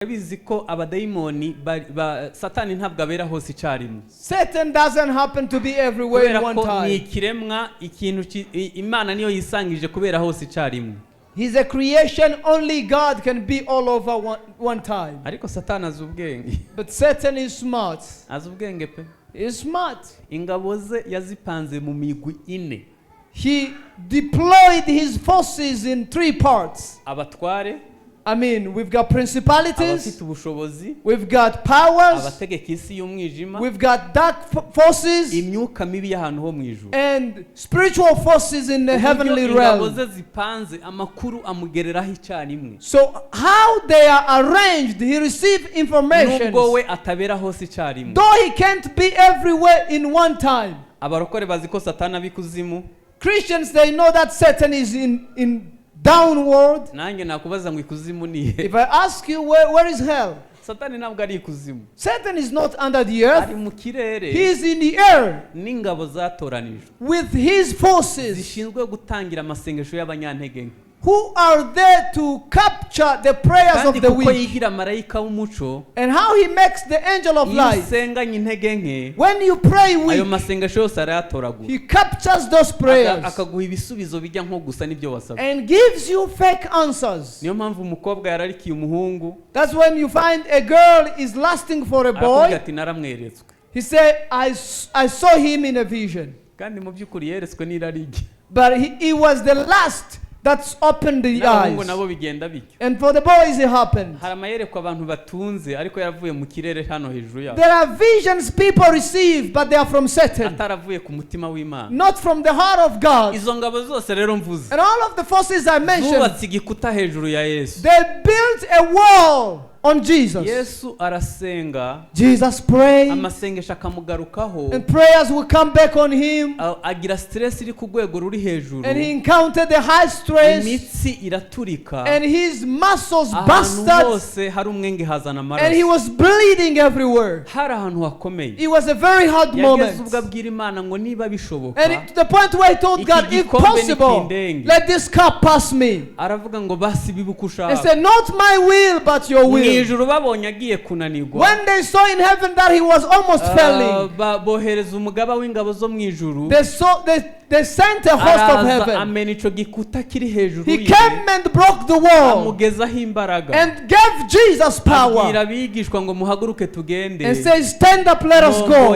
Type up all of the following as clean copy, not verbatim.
Yabizi ko abadayimoni Satani ntabwo abera hose icyarimwe. Satan doesn't happen to be everywhere at one time. Ni ikiremwa ikintu Imana niyo yisangije kubera hose icyarimwe. He's a creation, only God can be all over one time. Ariko Satani azi ubwenge. But Satan is smart. Azi ubwenge pe. He's smart. Ingabo ze yazipanze mu migwi ine. He deployed his forces in 3 parts. Abatware, I mean, we've got principalities, we've got powers, we've got dark forces, and spiritual forces in the heavenly realm. So how they are arranged, he received information, though he can't be everywhere in one time. Christians, they know that Satan is in downward. If I ask you where is hell? Satan is not under the earth. He is in the air with his forces who are there to capture the prayers of the weak. And how he makes the angel of light. When you pray weak, he captures those prayers and gives you fake answers. That's when you find a girl is lusting for a boy. He said, I saw him in a vision. But he was the last that's opened the eyes. And for the boys it happened. There are visions people receive, but they are from Satan, not from the heart of God. And all of the forces I mentioned, they built a wall on Jesus. Jesus prayed, and prayers will come back on him, and he encountered the high stress, and his muscles busted, and he was bleeding everywhere. It was a very hard moment, and to the point where he told God, if possible, let this cup pass me. He said, not my will but your will. When they saw in heaven that he was almost failing, they sent a host of heaven. He came and broke the wall and gave Jesus power and said, stand up, let us go.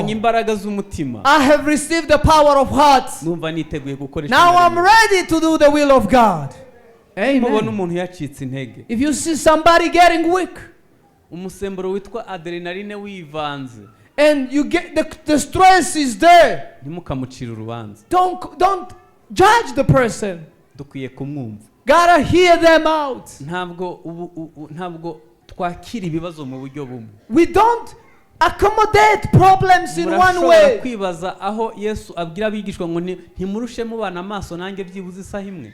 I have received the power of heart. Now I'm ready to do the will of God. Amen. If you see somebody getting weak, and you get the stress is there, don't judge the person. Gotta hear them out. We don't accommodate problems in one way. You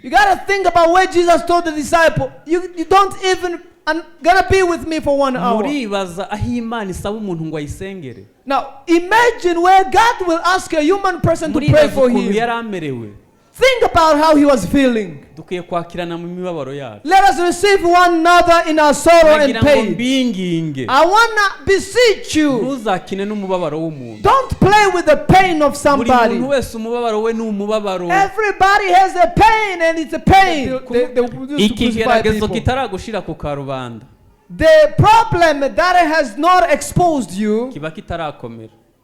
gotta think about where Jesus told the disciple, you don't even gotta be with me for 1 hour. Now imagine where God will ask a human person to pray for him. Think about how he was feeling. Let us receive one another in our sorrow and pain. I wanna beseech you, don't play with the pain of somebody. Everybody has a pain, and it's a pain. The problem that has not exposed you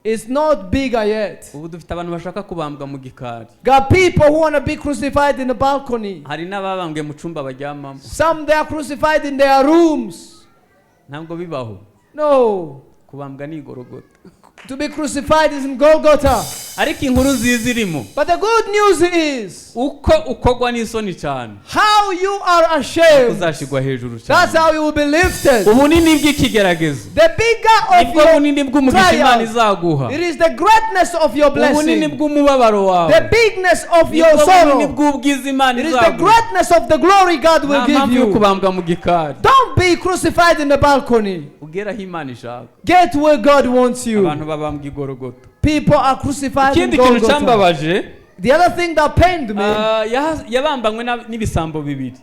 is not bigger yet. Got people who want to be crucified in the balcony. Some they are crucified in their rooms. No. To be crucified is in Golgotha. But the good news is how you are ashamed. That's how you will be lifted. The bigger of your trial, it is the greatness of your blessing. The bigness of your sorrow, it is the greatness of the glory God will give you. Don't be crucified in the balcony. Get where God wants you. People are crucified in Golgotha. The other thing that pained me,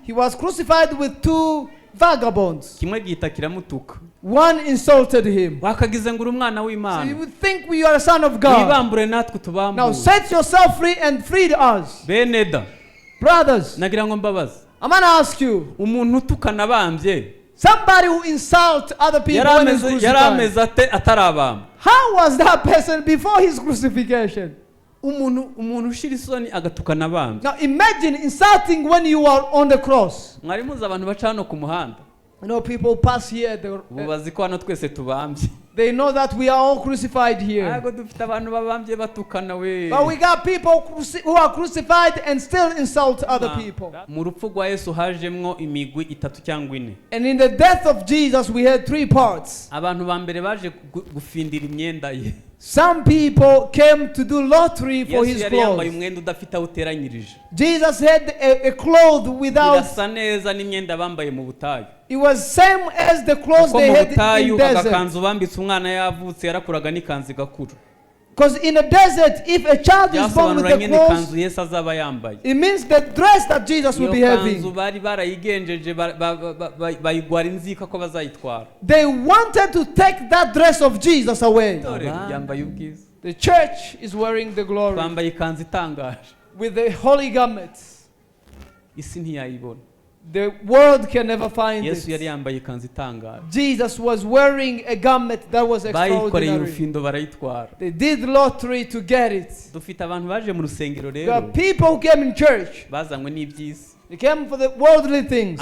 he was crucified with 2 vagabonds. kimwe gihita kiramutuka. One insulted him. Wakagize ngo uri umwana So w'Imana. you would think we are a son of God. Wibambure natwe Now tubambure. set yourself free and free us. Beneda. Brothers, Nagira ngo mbabaze. I'm going to ask you. Umuntu utukana bambye. Somebody who insults other people when he's crucified. Yarameze atarabamba. How was that person before his crucifixion? Umuntu ushira isoni agatukana bambye. Now imagine insulting when you are on the cross. Mwari muzi abantu baca hano ku muhanda. You know, people pass here. Bazi ko hano twese tubambye. They know that we are all crucified here. Ntabwo dufite abantu babambye batukana we. But we got people who are crucified and still insult other people. Mu rupfu rwa Yesu hajemwo imigwi 3 cyangwa 4. And in the death of Jesus we had 3 parts. Abantu ba mbere baje gufindira imyenda ye. Some people came to do lottery for his Yesu yambaye clothes. umwenda udafite uteranyirije. Jesus had a cloth without. Birasa neza n'imyenda bambaye mu butayu. It was same as the clothes they had in desert. Agakanzu bambitse umwana yavutse yarakuraga n'ikanzu igakura. Because in the desert, if a child is born with the clothes, it means the dress that Jesus will be having. They wanted to take that dress of Jesus away. The church is wearing the glory with the holy garments. The world can never find it. Jesus was wearing a garment that was extraordinary. They did lottery to get it. There are people who came in church. They came for the worldly things.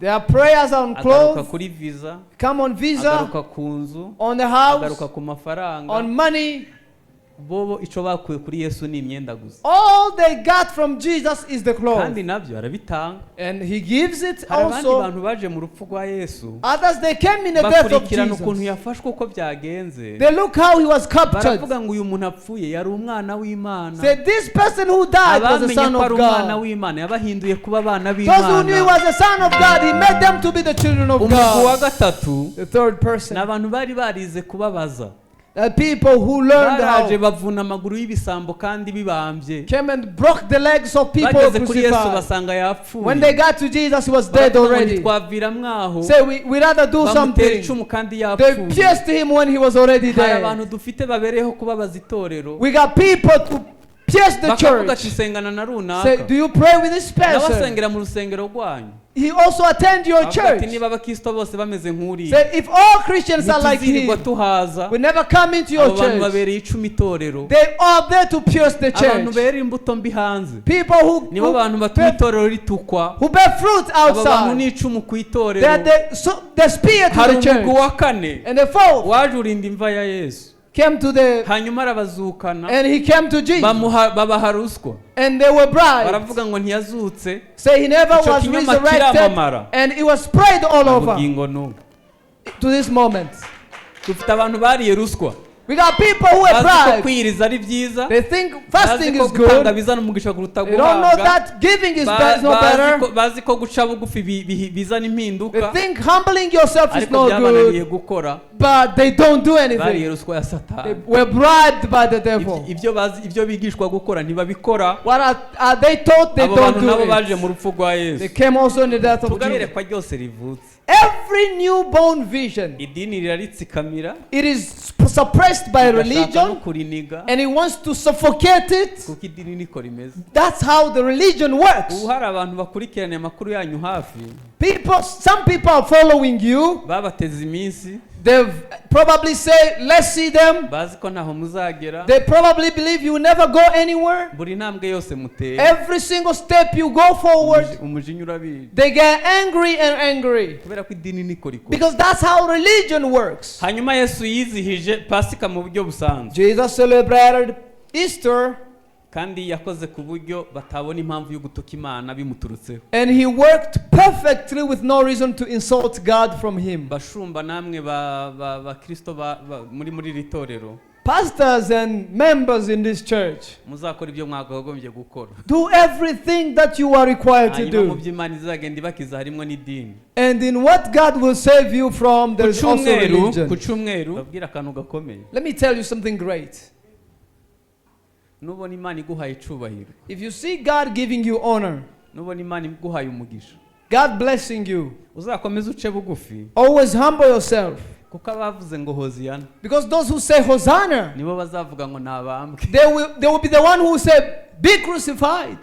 There are prayers on clothes, come on visa, on the house, on money. Bobo ico bakuye kuri Yesu ni imyenda gusa. All they got from Jesus is the clothes. Kandi nabyo arabitanga. And he gives it also. Abandi bantu baje mu rupfu rwa Yesu. Others they came in the death of Jesus. Ukuntu yafashwe uko byagenze. They look how he was captured. Baravuga ngo uyu muntu apfuye yari umwana w'Imana. Say this person who died was the son of God. Umwana w'Imana yabahinduye kuba abana b'Imana. Those who knew he was the son of God, he made them to be the children of God. Umugabo wa gatatu. The third person. N'abantu bari barize kubabaza. People who learned how bavuna amaguru y'ibisambo kandi bibambye. Came and broke the legs of people crucified. When they got to Jesus, he was dead already. Say we rather do something. They pierced him when he was already dead. We got people to pierce the church. Say, do you pray with this person? He also attend your church. Say, if all Christians are like him, we never come into your church. They are there to pierce the church. People who bear fruit outside. They are the spear to the church. And the fourth came to the and he came to Jesus. And they were bribed. Say he never was resurrected. And it was spread all over to this moment. We got people who are bribed. They think fasting is good. They don't know that giving is no better. They think humbling yourself is no good. But they don't do anything. They were bribed by the devil. What are they taught? They don't do it. They came also in the death of Jesus. Every newborn vision, it is suppressed by religion, and it wants to suffocate it. That's how the religion works. Some people are following you. They probably say, let's see them. They probably believe you will never go anywhere. Every single step you go forward, they get angry and angry. Because that's how religion works. Jesus celebrated Easter. And he worked perfectly with no reason to insult God from him. Pastors and members in this church, do everything that you are required to do. And in what God will save you from, there is also religion. Let me tell you something great. If you see God giving you honor, God blessing you. uzakomeza uce bugufi Always humble yourself. kuko abavuze ngo hoziyana Because those who say Hosanna, nibo bazavuga ngo nabambwe. they will be the one who say, be crucified.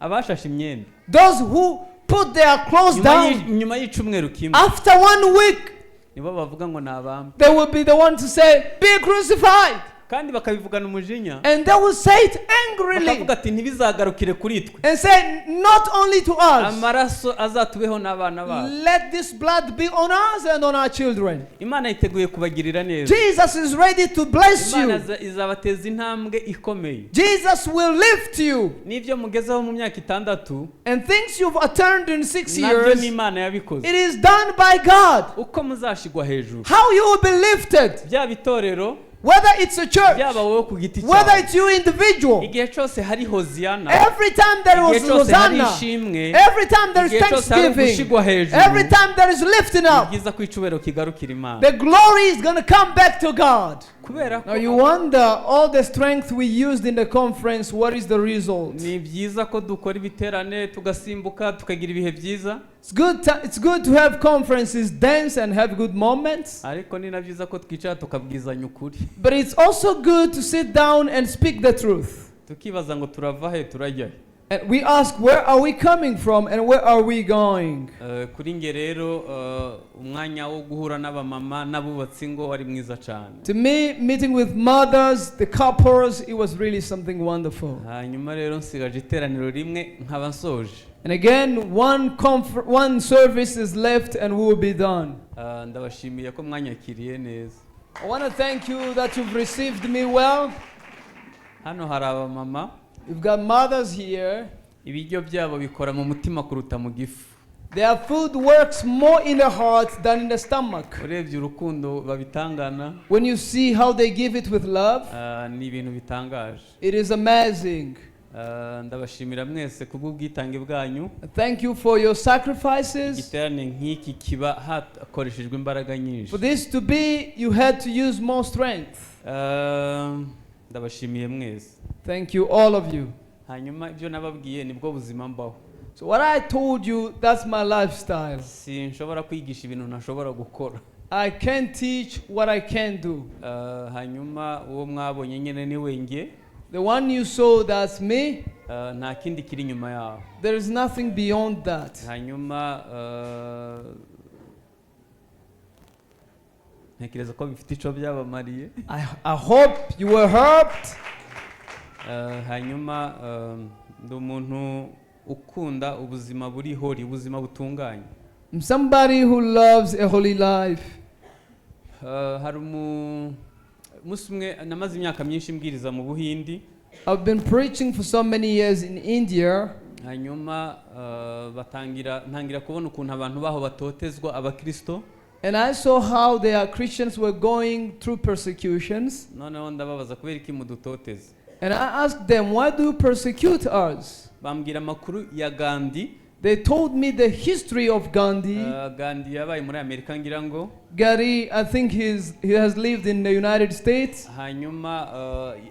Abashashe imyenda Those who put their clothes down nyuma y'icumweru kimwe after 1 week, nibo bavuga ngo nabambwe, they will be the one to say, be crucified. kandi bakabivugana umujinya, And they will say it angrily bakavuga ati ntibizagarukire kuri twe, and say, not only to us, amaraso azatubeho n'abana babo. let this blood be on us and on our children. Imana yiteguye kubagirira neza. Jesus is ready to bless Imana you. izabateza intambwe ikomeye. Jesus will lift you. N'ibyo mugezeho mu myaka 6 And things you've attained in 6 nabyo years, ni Imana yabikoze. it is done by God. Uko muzashigwa hejuru, How you will be lifted, byaba itorero, whether it's a church, byaba wowe ku giti whether cyawe, it's you individual. igihe cyose hari hoziyana, Every time there was igihe cyose hari Hosanna, ishimwe, every time there is igihe cyose hari thanksgiving, gushigwa hejuru, every time there is lifting ni up, byiza ko icubero kigarukira Imana. the glory is going to come back to God. Kubera Now ko you wonder, all the strength we used in the conference, what is the result? ni byiza ko dukora ibiterane tugasimbuka tukagira ibihe byiza, It's good to have conferences, dance and have good moments. ariko ni na byiza ko twicara tukabwizanya ukuri, But it's also good to sit down and speak the truth. tukibaza ngo turava he turajya he. And we ask, where are we coming from and where are we going? Kuri nge rero umwanya wo guhura n'abamama n'abubatsi ngo wari mwiza cyane. To me, meeting with mothers, the couples, it was really something wonderful. Hanyuma rero nsigaje iteraniro rimwe nkaba nsoje. And again, one service is left and we will be done. Ndabashimiye ko mwanyakiriye neza. I want to thank you that you've received me well. Hano hari abamama, You've got mothers here. ibiryo byabo bikora mu mutima kuruta mu gifu. Their food works more in the heart than in the stomach. Urebye urukundo babitangana, When you see how they give it with love, ni ibintu bitangaje. it is amazing. Ndabashimira mwese kubw'ubwitange bwanyu. Thank you for your sacrifices. Igiterane nk'iki kiba hakoreshejwe imbaraga nyinshi. For this to be, you had to use more strength. Ndabashimiye mwese. Thank you, all of you. Hanyuma ibyo nababwiye nibwo buzima mbaho. So what I told you, that's my lifestyle. Sinshobora kwigisha ibintu ntashobora gukora. I can't teach what I can do. Hanyuma uwo mwabonye nyine ni wenge. The one you saw, that's me. Nta kindi kiri nyuma yaho. There is nothing beyond that. Hanyuma ntekereza ko bifite ico byabamariye. I hope you were helped. Hanyuma ndi umuntu ukunda ubuzima buri hori, ubuzima butunganye. I'm somebody who loves a holy life. Hari umunsi umwe namaze imyaka myinshi mbwiriza mu Buhindi. I've been preaching for so many years in India. Hanyuma ntangira kubona ukuntu abantu baho batotezwa abakristo. And I saw how their Christians were going through persecutions. Noneho ndababaza kubera iki mudutoteza. And I asked them, why do you persecute us? Bambwira amakuru ya Gandhi. They told me the history of Gandhi. Gandhi yabaye muri Amerika ngira ngo. Gandhi, I think he has lived in the United States. Hanyuma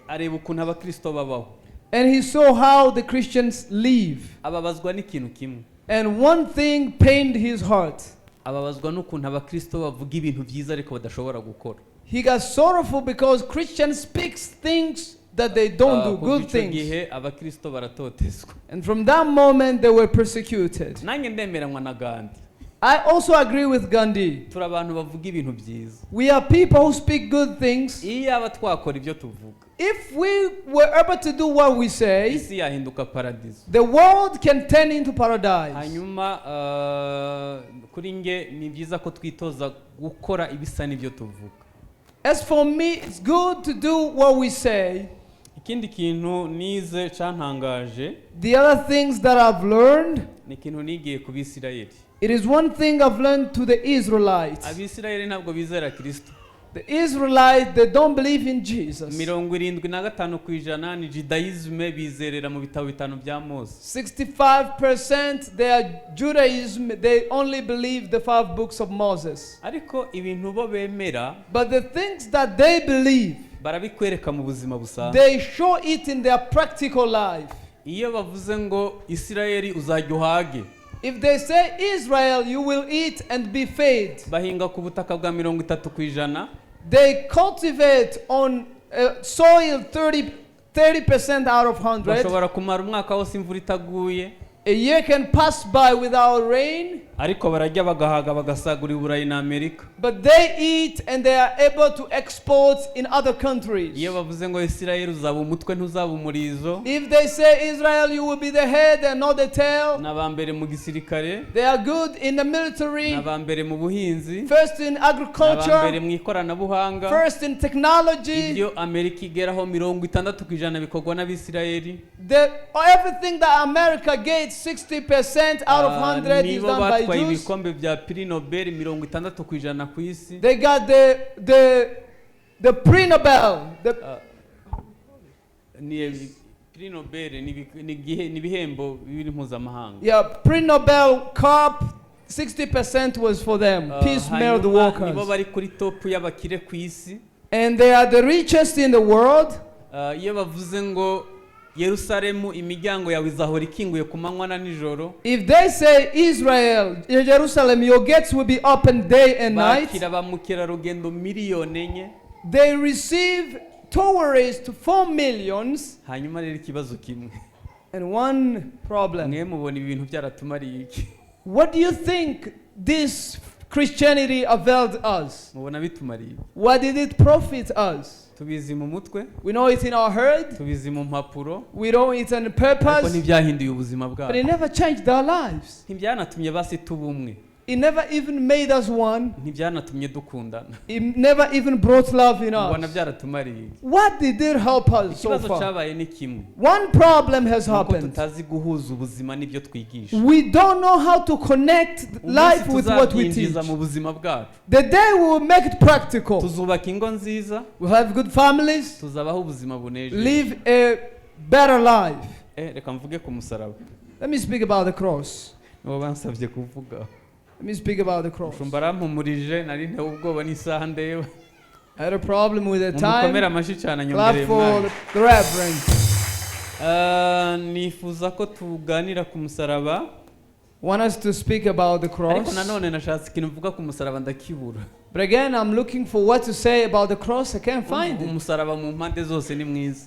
areba ukuntu abakristo babaho. And he saw how the Christians live. Ababazwa n'ikintu kimwe. And one thing pained his heart. Ababazwa n'ukuntu abakristo bavuga ibintu byiza ariko badashobora gukora. He got sorrowful because Christians speak things that they don't do, good things. Gihe abakristo baratotezwa. And from that moment they were persecuted. Nanjye ndemeranywa na Gandhi. I also agree with Gandhi. Turi abantu bavuga ibintu byiza. We are people who speak good things. Iyo aba twakora ibyo tuvuga. If we were able to do what we say, isi yahinduka paradizo. the world can turn into paradise. Hanyuma kuri nge ni byiza ko twitoza gukora ibisa n'ibyo tuvuga. As for me, it's good to do what we say. Ikindi kintu nize cyantangaje. The other things that I've learned, ni ikintu nigiye ku Bisirayeli. it is one thing I've learned to the Israelites. Abisirayeli ntabwo bizera Kristo. The Israelites, they don't believe in Jesus. 75% ni Judaism, bizerera mu bitabo bitanu bya Mose. 65% they are Judaism, they only believe the 5 books of Moses. Ariko ibintu bo bemera, but the things that they believe, barabikwereka mu buzima busanzwe. they show it in their practical life. Iyo bavuze ngo Isirayeli uzajya uhage, If they say Israel, you will eat and be fed. bahinga ku butaka bwa 30%. They cultivate on soil 30% out of 100. bashobora kumara umwaka wose imvura itaguye. A year can pass by without rain. ariko barajya bagahaga bagasagura Uburayi na Amerika. But they eat and they are able to export in other countries. iyo bavuze ngo Israel uzaba umutwe ntuzaba umurizo, If they say Israel, you will be the head and not the tail. n'abambere mu gisirikare, They are good in the military. n'abambere mu buhinzi, First in n'abambere agriculture. mu ikoranabuhanga. First in technology. ibyo Amerika igeraho 60% bikorwa n'Abisirayeli. Everything that America gets, 60% out of 100 is nibo done by batwaye Jews. ibikombe bya Prix Nobel 60% ku isi. They got the pre-Nobel. Prix Nobel ni ibihembo bibiri mpuzamahanga. Yeah, pre-Nobel cup, 60% was for them. Peace Medal nibo workers. bari kuri top y'abakire ku isi. And they are the richest in the world. iyo bavuze ngo Yerusalemu imiryango yawe izahora ikinguye ku manywa na nijoro. If they say Israel, Jerusalem, your gates will be open day and night. bakira ba mukerarugendo miliyoni 4. They receive tourists 4 millions. hanyuma rero ikibazo kimwe, And one problem. mwe mubona ibintu byaratumariye iki? What do you think this Christianity availed us? mubona bitumariye? What did it profit us? tubizi mu mutwe, We know it in our heart. tubizi mu mpapuro, We know it on ariko purpose. ntibyahinduye ubuzima But bwabo. it never changed our lives. ntibyanatumye basi tuba umwe, It never even made us one. ntibyanatumye dukundana. It never even brought love in ubona us. byaratumariye iki? What did it help us so ikibazo far? cyabaye ni kimwe, One problem has nuko happened. tutazi guhuza ubuzima n'ibyo twigisha. We don't know how to connect life with what we teach. tuzabyinjiza mu buzima bwacu, The day we will make it practical, tuzubaka ingo nziza, we'll have good families, tuzabaho ubuzima bunejeje. live a better life. reka mvuge ku musaraba, Let me speak about the cross. nibo bansabye kuvuga. Let me speak about the cross. Shumba arampumurije, nari ntewe ubwoba n'isaha ndeba. I had a problem with the mumukomere time. amashyi cyane Clap anyongereye for mwanya. the reverend. nifuza ko tuganira ku musaraba, Want us to speak about the ariko cross. nanone nashatse ikintu mvuga ku musaraba ndakibura. But again, I'm looking for what to say about the cross. I can't find it. umusaraba mu mpande zose ni mwiza.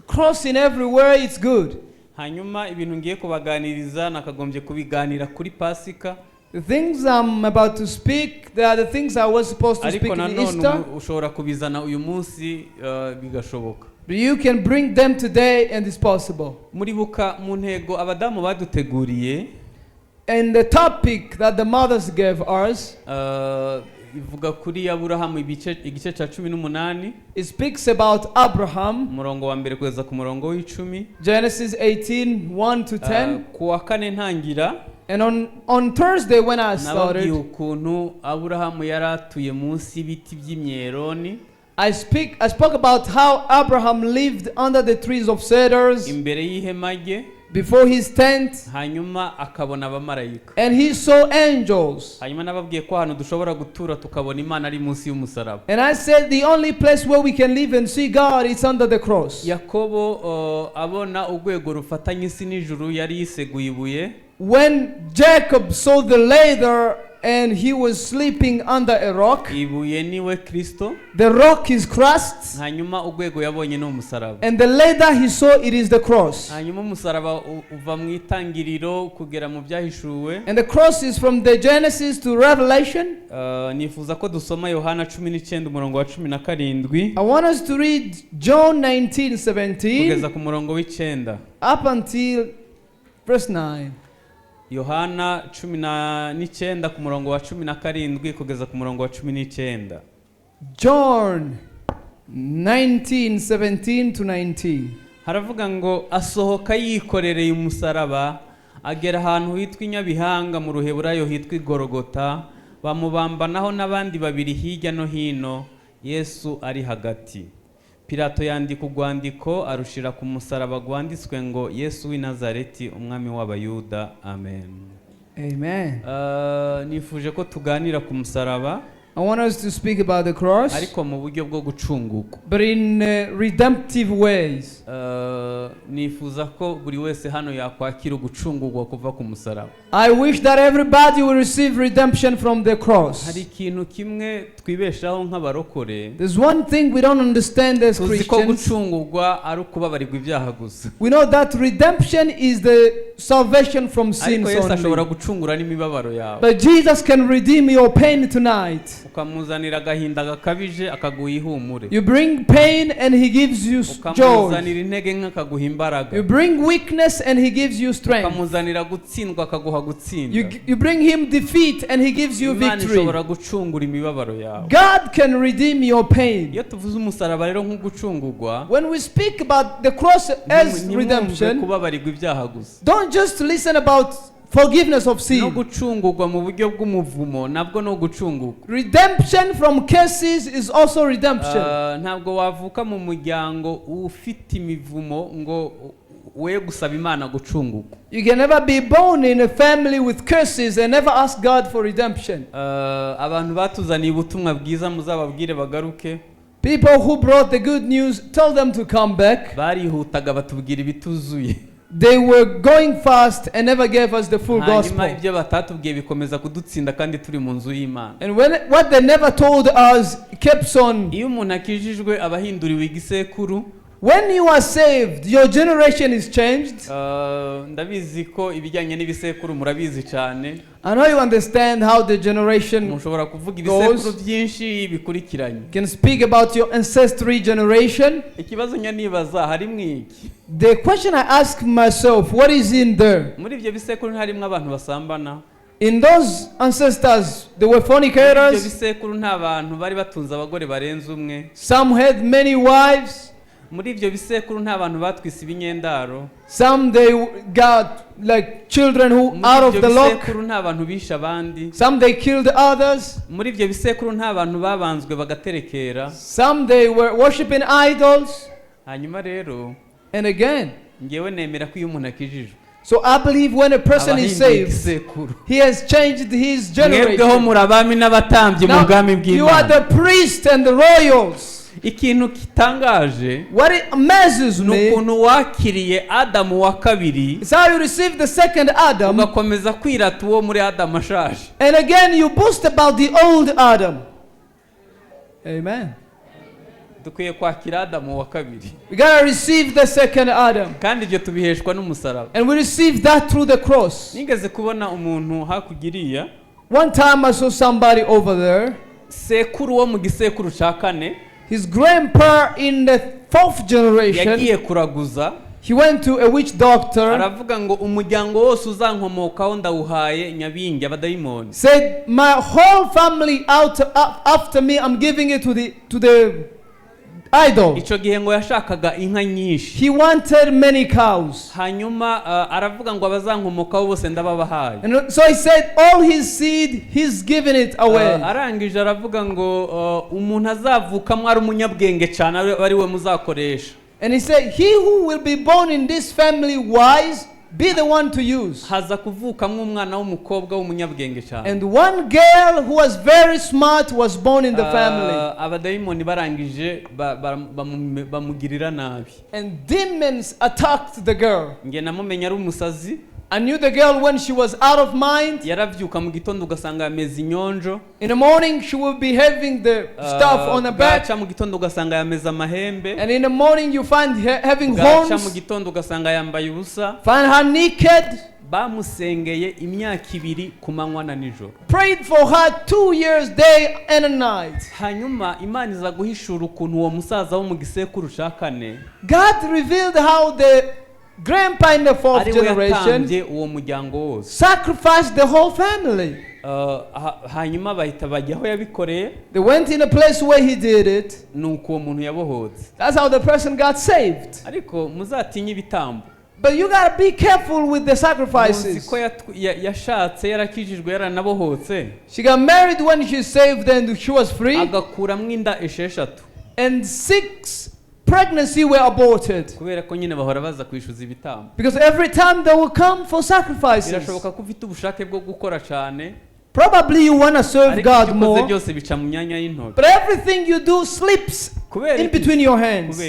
Cross in everywhere, it's good. hanyuma ibintu ngiye kubaganiriza nakagombye kubiganira kuri Pasika, The things I'm about to speak, they are the things I was supposed to speak ariko in nanone Easter. ushobora kubizana uyu munsi bigashoboka. But you can bring them today and it's possible. muribuka mu ntego abadamu baduteguriye, And the topic that the mothers gave us, ivuga kuri Aburahamu igice cya 18, it speaks about Abraham, umurongo wa mbere kugeza ku murongo w'icumi. Genesis 18:1 to 10. ku wa kane ntangira And on Thursday when I nababwiye started, ukuntu Aburahamu yari atuye munsi y'ibiti by'imyeroni, I spoke about how Abraham lived under the trees of cedars imbere y'ihema rye, before his tent, hanyuma akabona abamarayika. and he saw angels. hanyuma nababwiye ko ahantu dushobora gutura tukabona Imana ari munsi y'umusaraba. And I said the only place where we can live and see God is under the cross. Yakobo abona urwego rufatanye isi n'ijuru yari yiseguye ibuye. When Jacob saw the ladder and he was sleeping under a rock, ibuye niwe Kristo, the rock is crushed, hanyuma urwego yabonye ni umusaraba. and the ladder he saw, it is the cross. hanyuma umusaraba uva mu itangiriro kugera mu byahishuwe. And the cross is from the Genesis to Revelation. nifuza ko dusoma Yohana 19 umurongo wa 17 I want us to read John 19:17 kugeza ku murongo w'9. up until verse 9. Yohana 19 ku murongo wa 17 kugeza ku murongo wa 19. John 19:17 to 19. haravuga ngo asohoka yikorereye umusaraba agera ahantu hitwa inyabihanga mu ruheburayo hitwa igorogota, bamubambanaho n'abandi babiri hirya no hino, Yesu ari hagati. Pilato yandika urwandiko arushira ku musaraba rwanditswe ngo Yesu w'i Nazareti umwami w'abayuda. Amen. Amen. nifuje ko tuganira ku musaraba. I want us to speak about the cross, ariko mu buryo bwo gucungurwa. but in redemptive ways. Nifuza ko buri wese hano yakwakira gucungurwa kuva ku musaraba. I wish that everybody will receive redemption from the cross. Hari ikintu kimwe twibeshaho nk'abarokore. There's one thing we don't understand as Tuzi ko Christians. gucungurwa ari ukubabarirwa ibyaha gusa. We know that redemption is the salvation from sins Ariko Yesu ashobora only. gucungura n'imibabaro yawe. But Jesus can redeem your pain tonight. Ukamuzanira agahinda gakabije akaguha ihumure. You bring pain and he gives you joy. Ukamuzanira intege nke akaguha imbaraga. You bring weakness and he gives you strength. Ukamuzanira gutsindwa akaguha gutsinda. You bring him defeat and he gives you Imana victory. ishobora gucungura imibabaro yawe. God can redeem your pain. Iyo tuvuze umusaraba rero nk'ugucungurwa, When we speak about the cross as redemption, kubabarirwa ibyaha gusa. don't just listen about forgiveness of No sin. gucungurwa mu buryo bw'umuvumo nabwo no gucungurwa. Redemption from curses is also redemption. Ntabwo wavuka mu muryango ufite imivumo ngo we gusaba Imana gucungurwa. You can never be born in a family with curses and never ask God for redemption. Abantu batuzaniye ubutumwa bwiza muzababwire bagaruke. People who brought the good news, tell them to come back. Barihutaga batubwira ibituzuye. They were going fast and never gave us the full gospel. Hanyuma ibyo batatubwiye bikomeza kudutsinda kandi turi mu nzu y'Imana. And what they never told us keeps on. Iyo umuntu akijijwe abahinduriwe igisekuru. When you are saved, your generation is changed. Ndabizi ko ibijyanye n'ibisekuru murabizi cyane. I know you understand how the generation mushobora kuvuga ibisekuru byinshi bikurikiranye. Can speak about your ancestry generation. Ikibazo nyanibaza harimo iki? The question I ask myself, what is in there? Muri ibyo bisekuru harimo abantu basambana. In those ancestors, they were fornicators. Ibyo bisekuru nta bantu bari batunze abagore barenze umwe. Some had many wives. Muri ibyo bisekuru nta bantu batwise ibinyendaro. Some they got like children who out of the lock. Bisekuru nta bantu bisha abandi. Some they killed others. Muri ibyo bisekuru nta bantu babanzwe bagaterekera. Some they were worshiping idols. Hanyuma rero, and again, ngewe nemera ko iyo umuntu akijijwe. So I believe when a person is saved, he has changed his generation. Now, you are the priest and the royals. Ikintu kitangaje, what it amazes me, nukuntu wakiriye Adamu wa kabiri, is how you receive the second Adam, ugakomeza kwirata uwo muri Adamu ashaje. And again you boast about the old Adam. Amen. Dukwiye kwakira Adamu wa kabiri. We gotta receive the second Adam. Kandi ibyo tubiheshwa n'umusaraba. And we receive that through the cross. Nigeze kubona umuntu hakugiriya. One time I saw somebody over there. Sekuru wo mu gisekuru cya kane. His grandpa in the 4th generation. Yagiye kuraguza. He went to a witch doctor. Aravuga ngo umuryango wose uzankomokaho ndawuhaye nyabingi abadayimoni. Said my whole family after me I'm giving it to the idol. Ico gihe ngo yashakaga inka nyinshi. He wanted many cows. Hanyuma aravuga ngo abazankomokaho bose ndababahaye. And so he said all his seed he's giving it away. Arangije aravuga ngo umuntu azavukamwe ari umunyabwenge cyane ari we muzakoresha. And he said he who will be born in this family wise, be the one to use. Haza kuvukamwe umwana w'umukobwa w'umunyabwenge cyane. And one girl who was very smart was born in the family. Abadayimoni barangije bamugirira nabi. And demons attacked the girl. Nge namumenya ari umusazi. I knew the girl when she was out of mind. Yaravyuka mu gitondo ugasanga yameze inyonjo. In the morning she will be having the stuff on her back. Gacha mu gitondo ugasanga yameze amahembe. And in the morning you find her having horns. Gacha mu gitondo ugasanga yambaye ubusa. Find her naked. Bamusengeye imyaka 2 kumanywa na nijoro. Prayed for her 2 years day and a night. Hanyuma Imana iza guhishura ukuntu uwo musaza wo mu gisekuru cya kane. God revealed how the grandpa in the 4th generation sacrificed the whole family. Hanyuma bahita bajyaho yabikoreye. They went in a place where he did it. Nuko umuntu yabohotse. That's how the person got saved. Ariko muzatinye ibitambo. But you gotta be careful with the sacrifices. Ko yashatse yarakijijwe yaranabohotse. She got married when she saved and she was free. Agakuramwe inda 6. And 6 pregnancy were aborted. Kubera ko nyine bahora baza kwishuza ibitambo. Because every time they will come for sacrifices. Birashoboka ko ufite ubushake bwo gukora cyane. Probably you want to serve God more, byose bica mu myanya y'intoki. But everything you do slips in between your hands.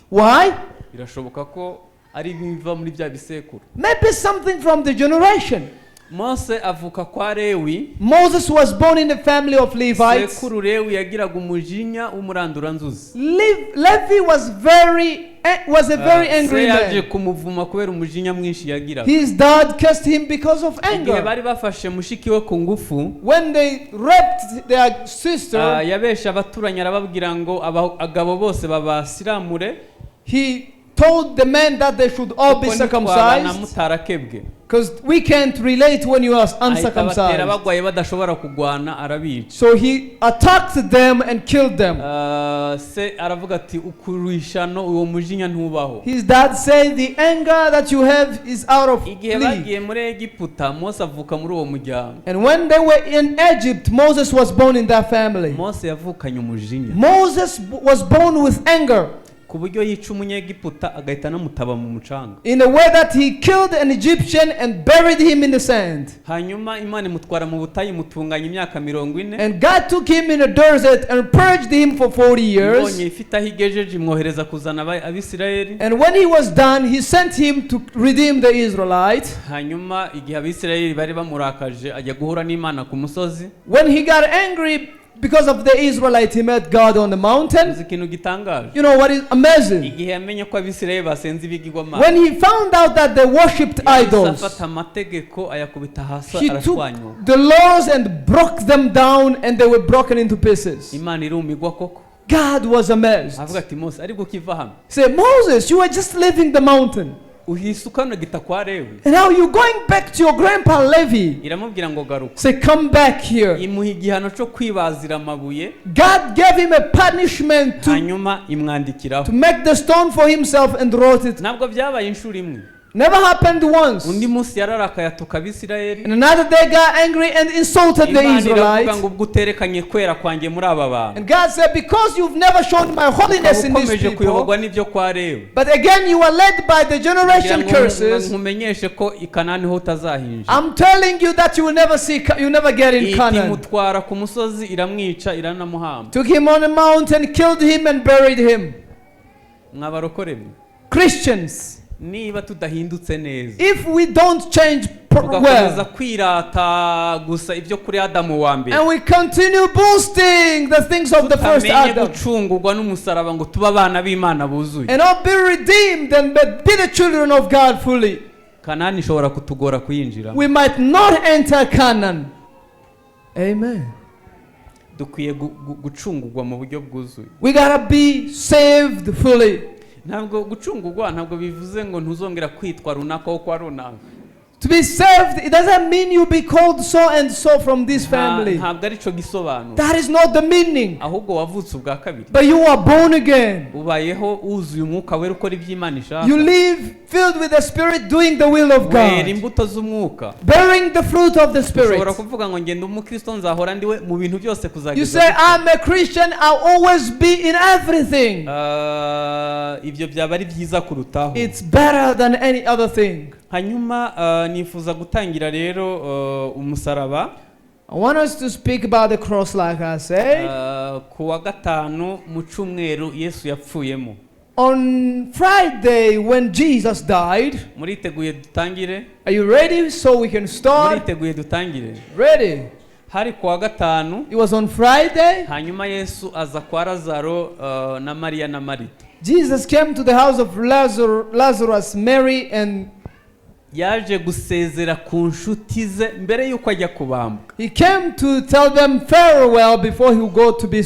Why? Birashoboka ko ari biva muri bya bisekuru. Maybe something from the generation. Mose avuka kwa Lewi. Moses was born in the family of Levites. Sekuru Lewi yagiraga umujinya w'umuranduranzuzi. Levi was a very angry man. Yaje kumuvuma kubera umujinya mwinshi yagiraga. His dad cursed him because of anger. Igihe bari bafashe mushiki we ku ngufu, when they raped their sister, yabesha abaturanye arababwira ngo abagabo bose babasiramure. He told the men that they should all be circumcised, because we can't relate when you are uncircumcised. So he attacked them and killed them. His dad said, the anger that you have is out of flee. And when they were in Egypt, Moses was born in that family. Moses was born with anger, in a way that he killed an Egyptian and buried him in the sand. And God took him in the desert and purged him for 40 years. And when he was done, he sent him to redeem the Israelites. When he got angry because of the Israelites, he met God on the mountain. You know what is amazing? When he found out that they worshipped idols, he took the laws and broke them down, and they were broken into pieces. God was amazed. He said, Moses, you were just leaving the mountain, and now you're going back to your grandpa Levi. Say, come back here. God gave him a punishment to make the stone for himself and wrote it. Never happened once. And another day got angry and insulted the Israelites. And God said, because you've never shown my holiness in these people, but again you are led by the generation curses, I'm telling you that you will never see, you never get in Canaan. Took him on a mountain, killed him and buried him. Christians, if we don't change well, and we continue boosting the things of the first Adam, and not be redeemed and be the children of God fully, we might not enter Canaan. Amen. We gotta be saved fully. To be saved, it doesn't mean you be called so and so from this family. That is not the meaning. But you are born again. You live filled with the Spirit, doing the will of God, bearing the fruit of the Spirit. You say, I'm a Christian, I'll always be in everything. It's better than any other thing. Nifuza gutangira rero umusaraba. I want us to speak about the cross, like I said. Kuwa gatanu mu cyumweru Yesu yapfuyemo. On Friday when Jesus died. Muriteguye dutangire? Are you ready so we can start? Muriteguye dutangire? Ready. Hari kuwa gatanu. It was on Friday. Hanyuma Yesu aza kwa Lazaro na Maria na Marita. Jesus came to the house of Lazarus, Mary, and yaje gusezera ku nshuti ze mbere yuko ajya kubambwa. He came to tell them farewell before he would go to be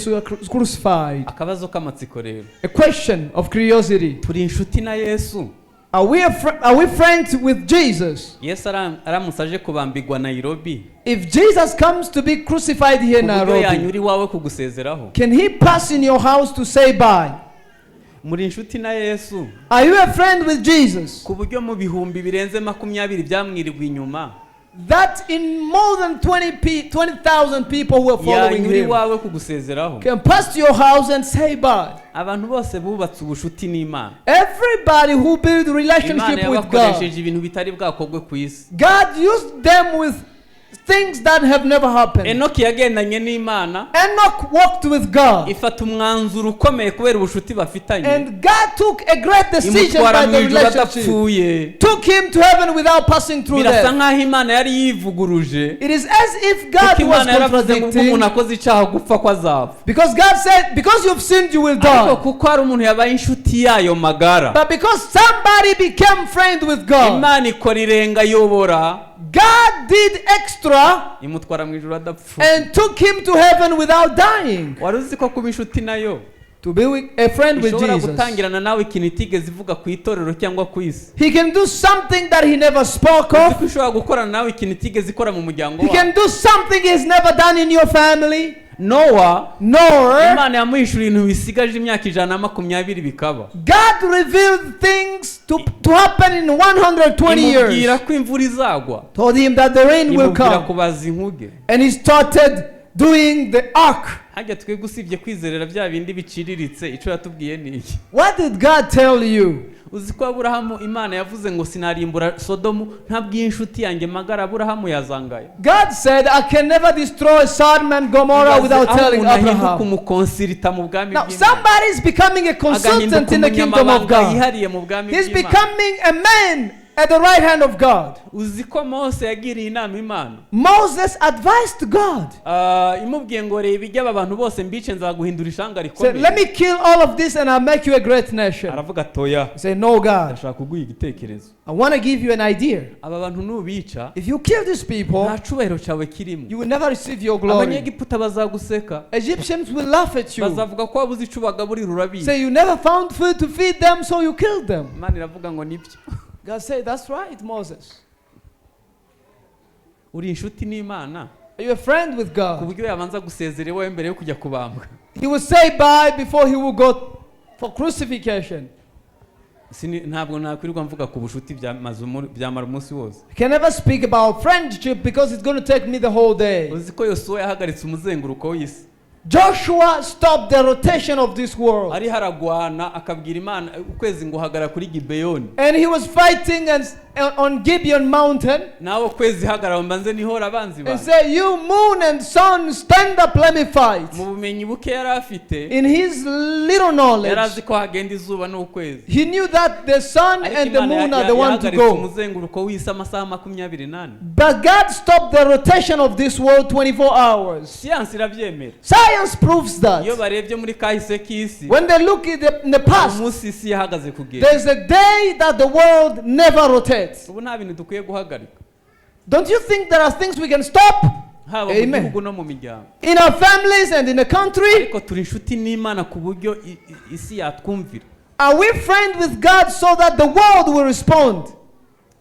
crucified. Akabazo k'amatsiko rero. A question of curiosity. Turi inshuti na Yesu. Are we friends with Jesus? Yesu aramusaje kubambigwa Nairobi. If Jesus comes to be crucified here in Nairobi, yanyuri wawe kugusezeraho. Can he pass in your house to say bye? Muri inshuti na Yesu. Are you a friend with Jesus? Ku buryo mu bihumbi birenze 20 byamwirirwa inyuma. That in more than 20,000 people who are following him wawe kugusezeraho. Can pass to your house and say bye. Abantu bose bubatse ubushuti n'Imana. Everybody who build relationship with God, ibintu bitari bwakogwe ku isi. God used them with things that have never happened. Enoki yagendanye n'Imana. Enoch walked with God. Ifata umwanzuro ukomeye kubera ubushuti bafitanye. And God took a great decision by the relationship. Took him to heaven without passing through death. Birasa nkaho Imana yari yivuguruje. It is as if God was contradicting. Umuntu akoze icyaha gupfa ko azapfa. Because God said, because you've sinned, you will die. Ariko kuko hari umuntu yabaye inshuti yayo magara. But because somebody became friend with God. Imana ikora irenga yobora. God did extra imutwara mu ijuru adapfuye. And took him to heaven without dying. Wari uzi ko kuba inshuti nayo, to be a friend with Jesus, gutangirana nawe ikintu itigeze ivuga ku itorero cyangwa ku isi. He can do something that he never spoke of. Ushobora gukorana nawe ikintu itigeze ikora mu muryango wawe. He can do something he's never done in your family. Noah, Imana yamuhishura ibintu bisigaje imyaka 120 bikaba. God revealed things to happen in 120 years. Imubwira ko imvura izagwa. Told him that the rain will come. Imubwira kubaza inkuge. And he started doing the ark. Hajya twe gusibye kwizerera bya bindi biciriritse ico yatubwiye niki. What did God tell you? Uzi ko Aburahamu Imana yavuze ngo sinarimbura Sodomu ntabwiye inshuti yanjye magara Aburahamu yazangaye. God said I can never destroy Sodom and Gomorrah without telling Abraham. Now somebody is becoming a consultant in the kingdom of God. He's becoming a man at the right hand of God. Uzi ko Mose yagiriye inama Imana. Moses advised God. Imubwiye ngo reba ibyo abantu bose mbice nzaguhindura ishanga rikomeye. Let me kill all of this and I'll make you a great nation. Aravuga toya. Say no God. Ndashaka kuguha igitekerezo. I want to give you an idea. Aba bantu nubica. If you kill these people, nta cubahiro cyawe kirimo. You will never receive your glory. Abanyegiputa bazaguseka. Egyptians will laugh at you. Bazavuga ko wabuze ico bagaburira urabizi. Say you never found food to feed them so you killed them. Imana iravuga ngo nibyo. God said, that's right, Moses. Uri inshuti n'Imana. Are you a friend with God? Kuburyo yabanza gusezera wowe mbere yo kujya kubambwa. He will say bye before he will go for crucifixion. Ntabwo nakwirirwa mvuga ku bushuti byamara umunsi wose. I can never speak about friendship because it's going to take me the whole day. Uzi ko Yosuwa yahagaritse umuzenguruko w'isi. Joshua stopped the rotation of this world. Ari haragwana akabwira Imana ukwezi ngo hagara kuri Gibeyoni. And he was fighting on Gibeon mountain. Nawo kwezi hagara mbanze nihora abanzi ba. And say you moon and sun stand up, let me fight. Mu bumenyi buke yari afite. In his little knowledge. Yarazi ko hagenda izuba n'ukwezi. He knew that the sun and the moon are the one to go. Umuzenguruko w'isi amasaha 28. But God stopped the rotation of this world 24 hours. Science irabyemera. Science proves that. Iyo barebye muri kahise k'isi. When they look in the past, umunsi isi yahagaze kugera. There's a day that the world never rotates. Ubu nta bintu dukwiye guhagarika. Don't you think there are things we can stop? Amen. In our families and in the country. Ariko turi inshuti n'Imana ku buryo isi yatwumvira. Are we friends with God so that the world will respond?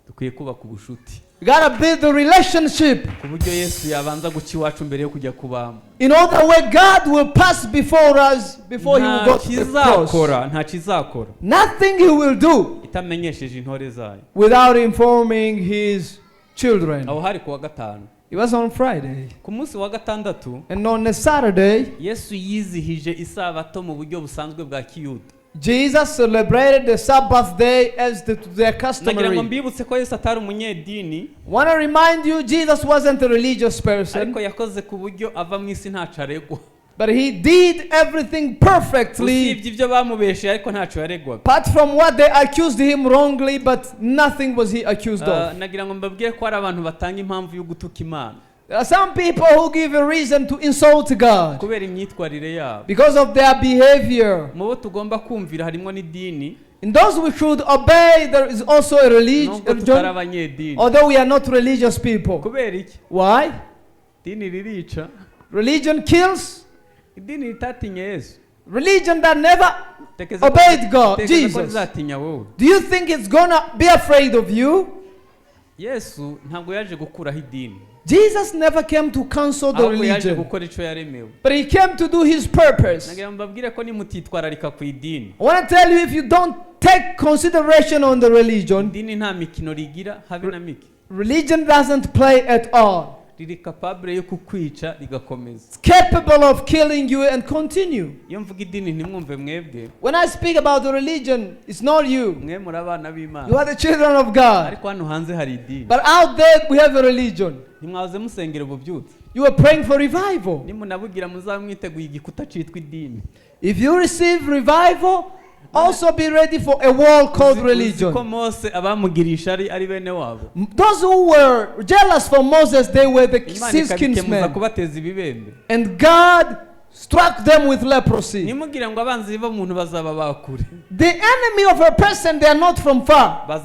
Dukwiye kubaka ubushuti. You gotta build the relationship. Ku buryo Yesu yabanza guca iwacu mbere yo kujya kubamba. In order way God will pass before us before he will go to the cross. Nta kizakora. Nothing he will do itamenyesheje intore zayo. Without informing his children. Aho hari kuwa gatanu. It was on Friday. Ku munsi wa gatandatu. And on a Saturday, Yesu yizihije isabato mu buryo busanzwe bwa Kiyuda. Jesus celebrated the Sabbath day as their customary. Nagira mbibutse ko Yesu atari umunyedini. Want to remind you, Jesus wasn't a religious person. Ariko yakoze ku buryo ava mu isi ntaco aregwa. But he did everything perfectly. Usibye ibyo bamubeshe ariko ntaco yaregwaga. Apart from what they accused him wrongly, but nothing was he accused of. Nagira ngo mbabwire ko hari abantu batanga impamvu yo gutuka Imana. There are some people who give a reason to insult God kubera imyitwarire yabo. Because of their behavior. Mu bo tugomba kumvira harimo n'idini. In those we should obey, there is also a religion. Although we are not religious people. Kubera iki? Why? Dini ririca. Religion kills. Idini itatinye Yesu. Religion that never obeyed God, Jesus. Do you think it's gonna be afraid of you? Yesu ntabwo yaje gukuraho idini. Jesus never came to cancel the religion, but he came to do his purpose. I want to tell you, if you don't take consideration on the religion, religion doesn't play at all. riri capable yo kukwica rigakomeza. It's capable of killing you and continue. Iyo mvuga idini ntimwumve mwebwe. When I speak about the religion, it's not you. Mwe muri abana b'Imana. You are the children of God. Ariko hano hanze hari idini. But out there we have a religion. Nimwaze musengera ububyutse. You are praying for revival. Nimunabugira muzamwiteguye igikuta citwa idini. If you receive revival, also be ready for a wall called religion. Those who were jealous for Moses, they were the his kinsmen. And God struck them with leprosy. The enemy of a person, they are not from far. They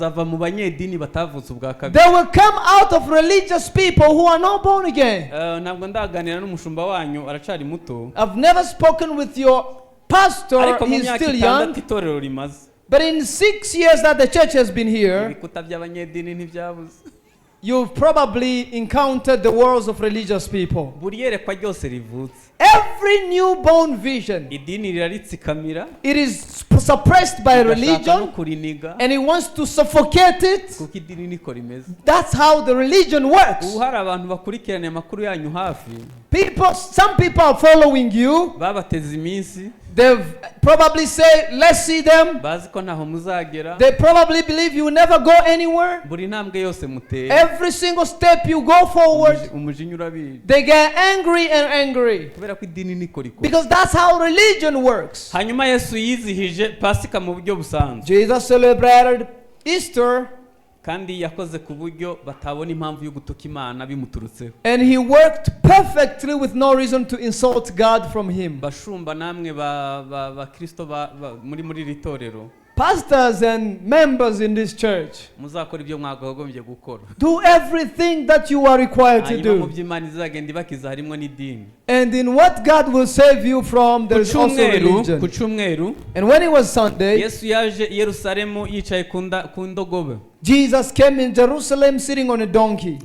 will come out of religious people who are not born again. I've never spoken with your pastor, he's still young. But in 6 years that the church has been here, you've probably encountered the worlds of religious people. Every newborn vision, it is suppressed by religion, and it wants to suffocate it. That's how the religion works. Some people are following you. They've probably say, let's see them. They probably believe you will never go anywhere. Every single step you go forward, they get angry and angry. Because that's how religion works. Jesus celebrated Easter. And he worked perfectly with no reason to insult God from him. Pastors and members in this church, do everything that you are required to do. And in what God will save you from, there is also religion. And when it was Sunday, Jesus came in Jerusalem sitting on a donkey.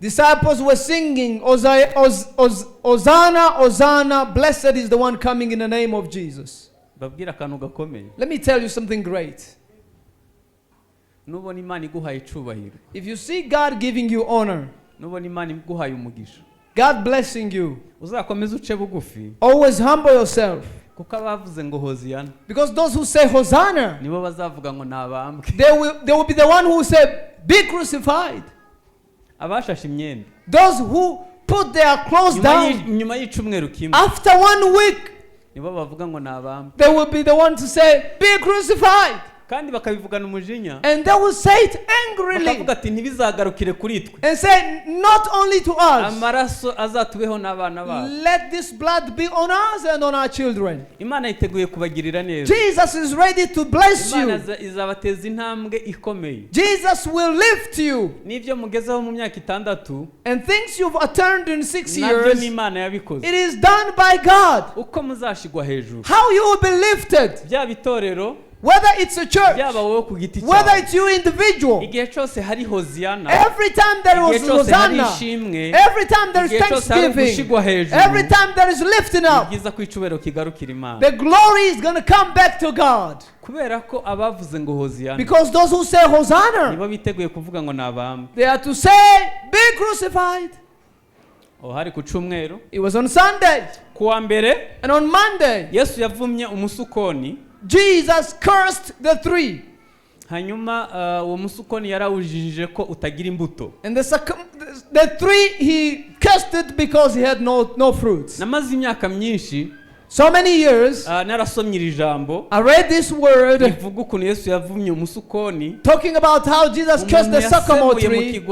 Disciples were singing, Hosanna, Hosanna, blessed is the one coming in the name of Jesus. Let me tell you something great. If you see God giving you honor, God blessing you, always humble yourself. Because those who say Hosanna, they will be the one who say, be crucified. Those who put their clothes down, after 1 week, they will be the one to say, be crucified. And they will say it angrily and say, not only to us, let this blood be on us and on our children. Jesus is ready to bless you. Jesus will lift you. And things you've attained in 6 years, it is done by God. How you will be lifted, whether it's a church, whether it's you individual, every time there was Hosanna, every time there is thanksgiving, every time there is lifting up, the glory is going to come back to God. Because those who say Hosanna, they are to say, be crucified. It was on Sunday. And on Monday, Jesus cursed the tree. And the tree, he cursed it because he had no fruits. So many years, I read this word talking about how Jesus cursed the sycamore tree.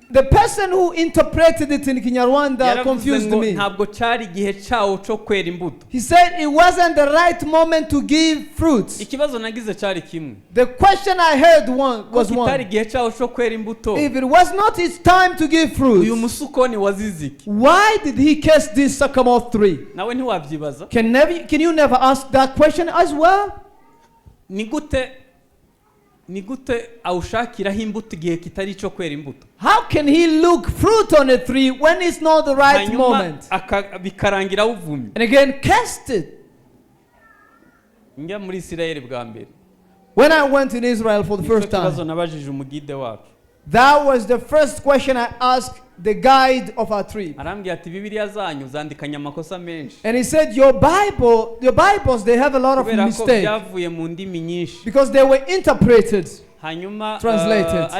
The person who interpreted it in Kinyarwanda confused me. He said it wasn't the right moment to give fruits. The question I heard was one. If it was not his time to give fruits, why did he curse this sycamore tree? Can you never ask that question as well? How can he look fruit on a tree when it's not the right moment? And again, cast it. When I went in Israel for the first time, that was the first question I asked the guide of our trip. And he said, your Bibles, they have a lot of mistakes because they were interpreted, translated.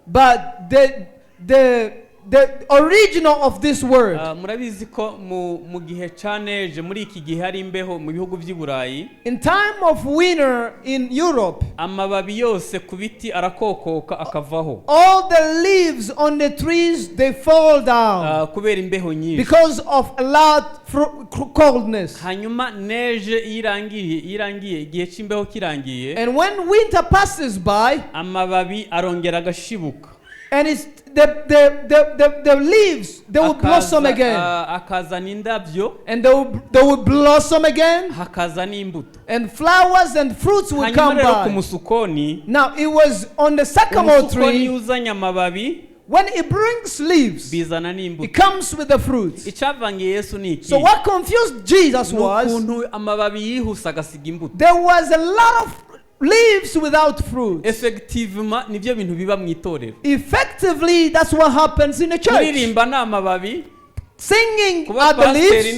But the original of this word, in time of winter in Europe, all the leaves on the trees, they fall down because of a lot coldness. And when winter passes by, and it's the leaves, they will blossom again, and they will blossom again, and flowers and fruits will come by. Now it was on the sycamore tree. When it brings leaves, it comes with the fruits. So what confused Jesus was, there was a lot of leaves without fruit. Effectively, that's what happens in the church. Singing are the leaves,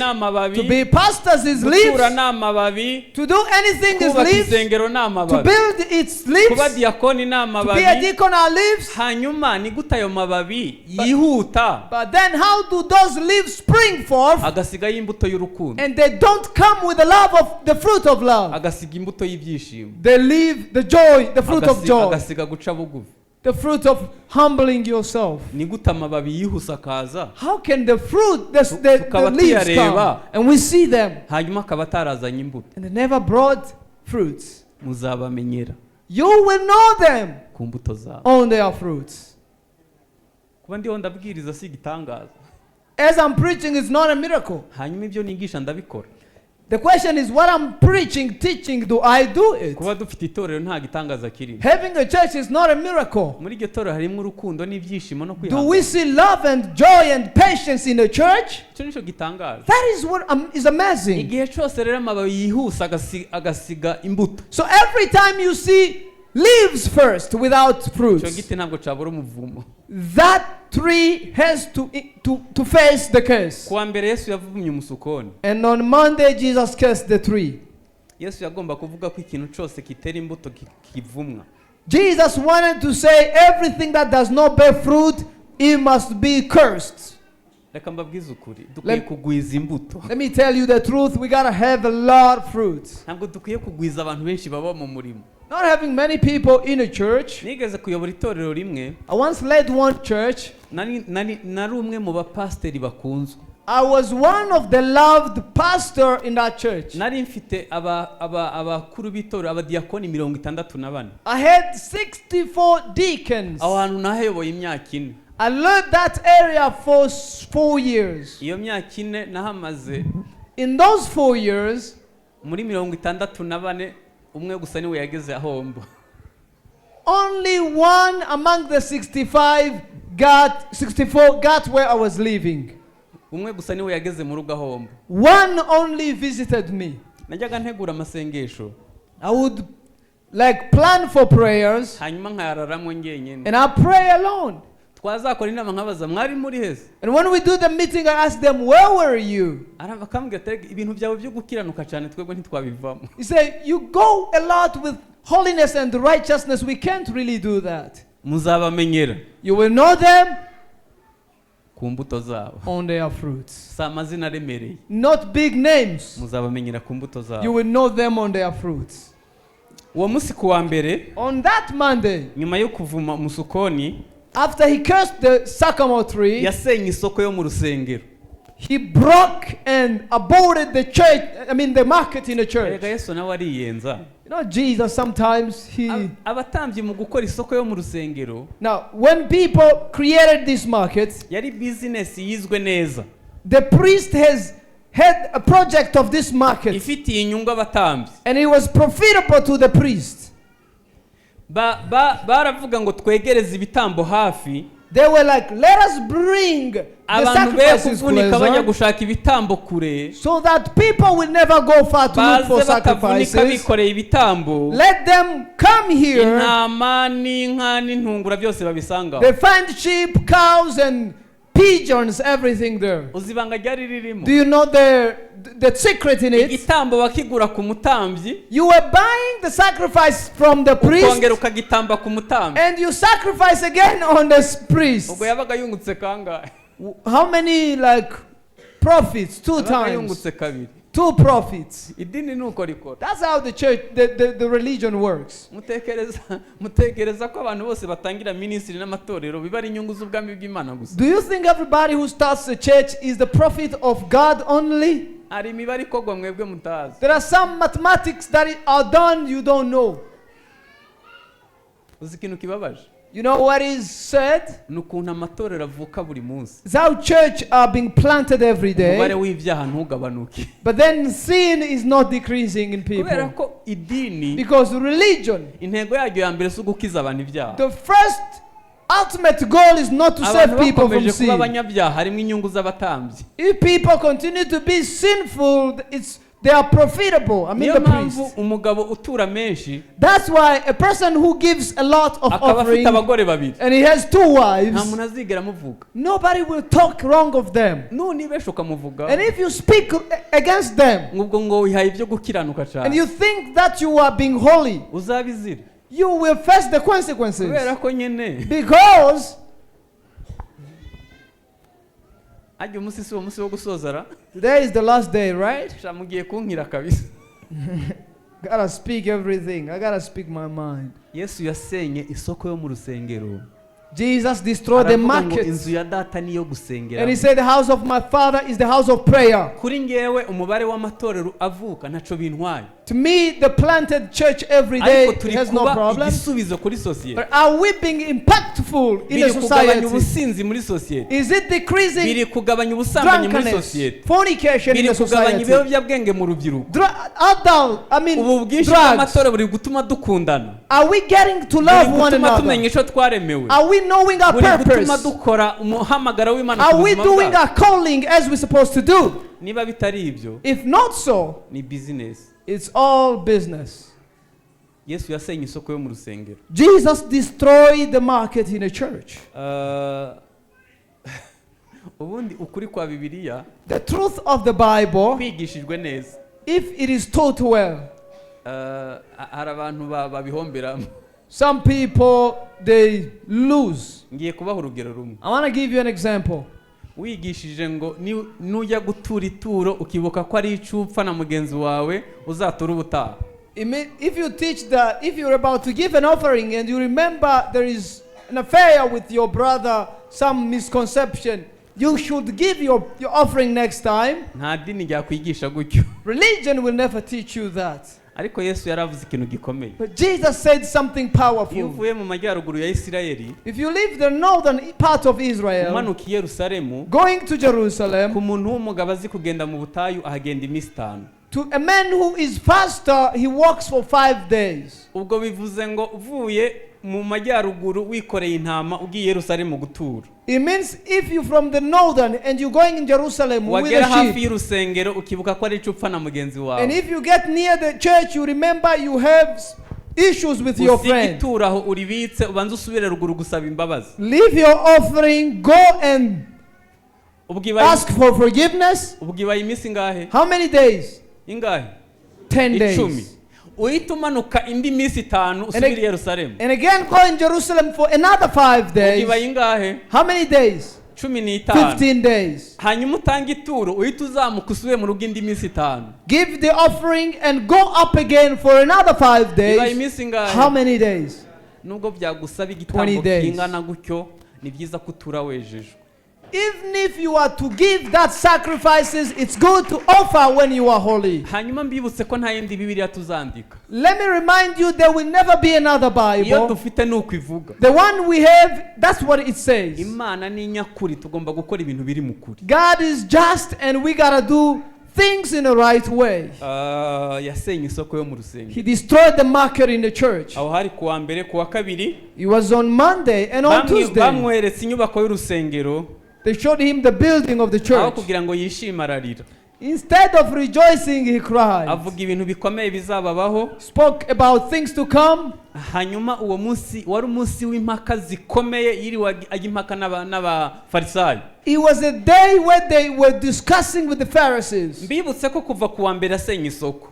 to be pastors is leaves, to do anything is leaves, to build its leaves, to be a deacon are leaves. But then how do those leaves spring forth, and they don't come with the love of the fruit of love? They leave the joy, the fruit of joy, the fruit of humbling yourself. How can the fruit, the leaves come, and we see them, and they never brought fruits? You will know them on their fruits. As I'm preaching, it's not a miracle. The question is, what I'm preaching, teaching, do I do it? Having a church is not a miracle. Do we see love and joy and patience in the church? That is what is amazing. So every time you see leaves first without fruits, that tree has to face the curse. And on Monday, Jesus cursed the tree. Jesus wanted to say everything that does not bear fruit, it must be cursed. Let me tell you the truth, we gotta have a lot of fruits. Not having many people in a church. I once led one church. I was one of the loved pastor in that church. I had 64 deacons. I led that area for 4 years. In those 4 years, only one among the 64 got where I was living. One only visited me. I would plan for prayers, and I pray alone. And when we do the meeting, I ask them, where were you? He said, you go a lot with holiness and righteousness. We can't really do that. You will know them on their fruits. Not big names. You will know them on their fruits. On that Monday, after he cursed the sycamore tree, he broke and aborted the church, the market in the church. You know, Jesus sometimes Now, when people created this market, the priest has had a project of this market, and it was profitable to the priest. They were like, let us bring the sacrifices closer, so that people will never go far to look for sacrifices. Let them come here. They find sheep, cows, and pigeons, everything there. Do you know the secret in it? You were buying the sacrifice from the priest, and you sacrifice again on the priest. How many profits? 2 times. 2 profits. That's how the church, the religion works. Do you think everybody who starts the church is the profit of God only? There are some mathematics that are done you don't know. You know what is said? It's how church are being planted every day. But then sin is not decreasing in people. Because religion, the first ultimate goal is not to save people from sin. If people continue to be sinful, they are profitable. I mean the priest. That's why a person who gives a lot of offering and he has 2 wives, nobody will talk wrong of them. And if you speak against them and you think that you are being holy, you will face the consequences. Because today is the last day, right? Gotta speak everything. I gotta speak my mind. Jesus destroyed the market. And he said, the house of my father is the house of prayer. To me, the planted church every day has no problem. But are we being impactful in the society? Is it decreasing drunkenness, fornication in the society? Drugs. Are we getting to love one another? Are we knowing our purpose? Are we doing our calling as we're supposed to do? If not so, it's all business. Jesus destroyed the market in a church. The truth of the Bible, if it is taught well, some people, they lose. I want to give you an example. Wigishije ngo nujya gutura ituro ukibuka ko ari icupfa na mugenzi wawe uzatura ubutaha. If you teach that, if you're about to give an offering and you remember there is an affair with your brother, some misconception, you should give your offering next time. Nta dini ryakwigisha gutyo. Religion will never teach you that. Ariko Yesu yaravuze ikintu gikomeye. But Jesus said something powerful. Iyo uvuye mu majyaruguru ya Isirayeli, if you leave the northern part of Israel, umanuka i Yerusalemu, going to Jerusalem, ku muntu w'umugabo azi kugenda mu butayu ahagenda iminsi 5. To a man who is faster, he walks for 5 days. Ubwo bivuze ngo uvuye mu majyaruguru wikoreye intama ugiye Yerusalemu gutura. It means if you from the northern and you going in Jerusalem with a sheep, hafi y'urusengero ukibuka ko ari icupfa na mugenzi wawe. And if you get near the church, you remember you have issues with your friend. Usituraho uribitse ubanza usubire ruguru gusaba imbabazi. Leave your offering, go and ask for forgiveness. Ubwibaye iminsi ngahe? How many days? Ingahe? 10 days. Uhitumanuka indi minsi 5 usubire Yerusalemu. And again go in Jerusalem for another 5 days. Ubwibaye ingahe? How many days? 15 days. Hanyuma utanga ituro uhita uzamuka usubire mu rugo indi minsi 5. Give the offering and go up again for another 5 days. How many days? Nubwo byagusaba igitambo kingana gutyo ni byiza kutura wejeje. Even if you are to give that sacrifices, it's good to offer when you are holy. Hanyuma mbibutse ko nta yindi Bibiliya tuzandika. Let me remind you, there will never be another Bible. Iyo dufite nuko ivuga. The one we have, that's what it says. Imana ni nyakuri, tugomba gukora ibintu biri mu kuri. God is just and we gotta do things in the right way. Yasenye isoko yo mu rusengero. He destroyed the market in the church. Aho hari kuwa mbere kuwa kabiri. It was on Monday and on Tuesday. Bamweretse inyubako y'urusengero. They showed him the building of the church. Aho kugira ngo yishime ararira. Instead of rejoicing, he cried. Avuga ibintu bikomeye bizababaho. Spoke about things to come. Hanyuma uwo munsi wari umunsi w'impaka zikomeye yiriwe impaka n'abafarisayo. It was a day where they were discussing with the Pharisees. Mbibutse ko kuva kuwa mbere asenye isoko.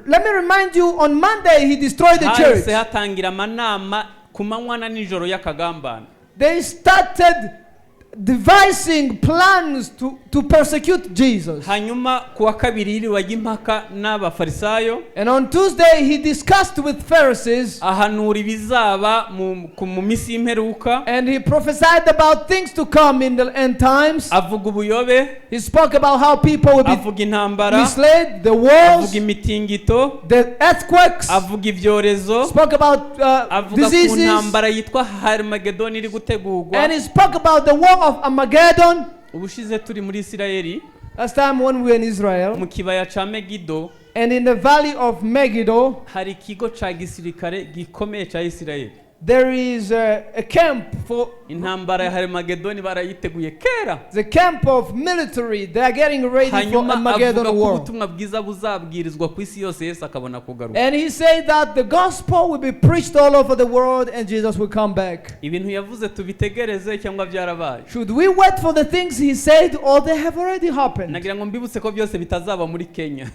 Let me remind you, on Monday he destroyed the church. Hahise hatangira amanama ku manywa na nijoro y'akagambane. They started devising plans to persecute Jesus. Hanyuma kuwa kabiri yiriwe impaka n'abafarisayo. And on Tuesday he discussed with Pharisees. Ahanura ibizaba mu misi y'imperuka. And he prophesied about things to come in the end times. Avuga ubuyobe. He spoke about how people will be avuga intambara. Misled, the wars, avuga imitingito. the earthquakes. Avuga ibyorezo. Spoke about diseases. Avuga ku ntambara yitwa Harmagedoni iri gutegurwa. And he spoke about the war of Armageddon. Ubushize turi muri Isirayeli. Last time when we were in Israel. Mu kibaya ca Megido. And in the valley of Megiddo. Hari ikigo ca gisirikare gikomeye ca Isirayeli. There is a camp for intambara ya Harmagedoni barayiteguye kera. The camp of military. They are getting ready for Armageddon war. Ubutumwa bwiza buzabwirizwa ku isi yose Yesu akabona kugaruka. And he said that the gospel will be preached all over the world and Jesus will come back. Ibintu yavuze tubitegereze cyangwa byarabaye. Should we wait for the things he said or they have already happened? Nagira ngo mbibutse ko byose bitazaba muri Kenya.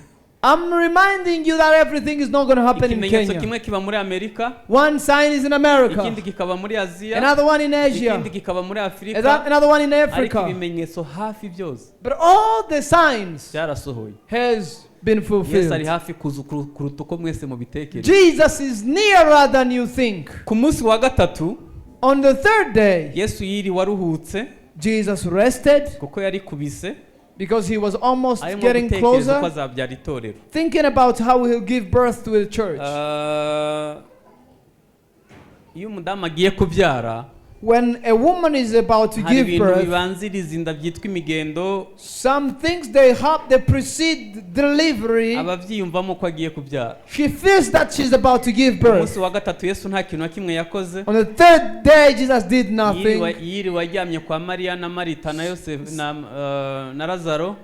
I'm reminding you that everything is not going to happen in Kenya. Kimwe kiba muri Amerika. One sign is in America. Ikindi kikaba muri Asia. Another one in Asia. Ikindi kikaba muri Afrika. Another one in Africa. Ariko ibimenyetso hafi byose. But all the signs byarasohoye. Has been fulfilled. Yesu ari hafi kuruta uko mwese mubitekereza. Jesus is nearer than you think. Ku munsi wa gatatu. On the third day. Yesu yiri waruhutse. Jesus rested. Kuko yari kubise. Because he was almost getting closer, thinking about how he'll give birth to the church. When a woman is about to give birth, some ththings they precede delivery. She feels that she's about to give birth. On the third day, Jesus did nothing.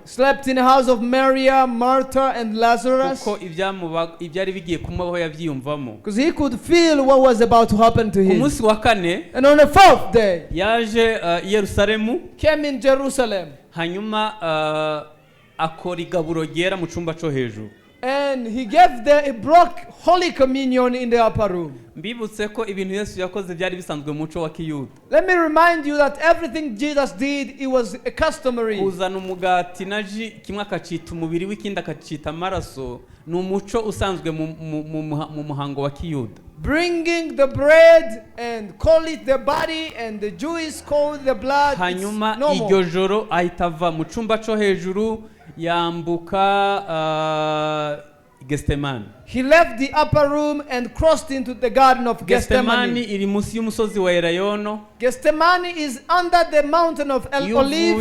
Slept in the house of Mary, Martha, and Lazarus. Because he could feel what was about to happen to him. And on the fourth day, came in Jerusalem. And he broke Holy Communion in the upper room. Let me remind you that everything Jesus did, it was customary. Bringing the bread and call it the body, and the Jews call it the blood. He left the upper room and crossed into the garden of Gethsemane. Gethsemane is under the mountain of Olive.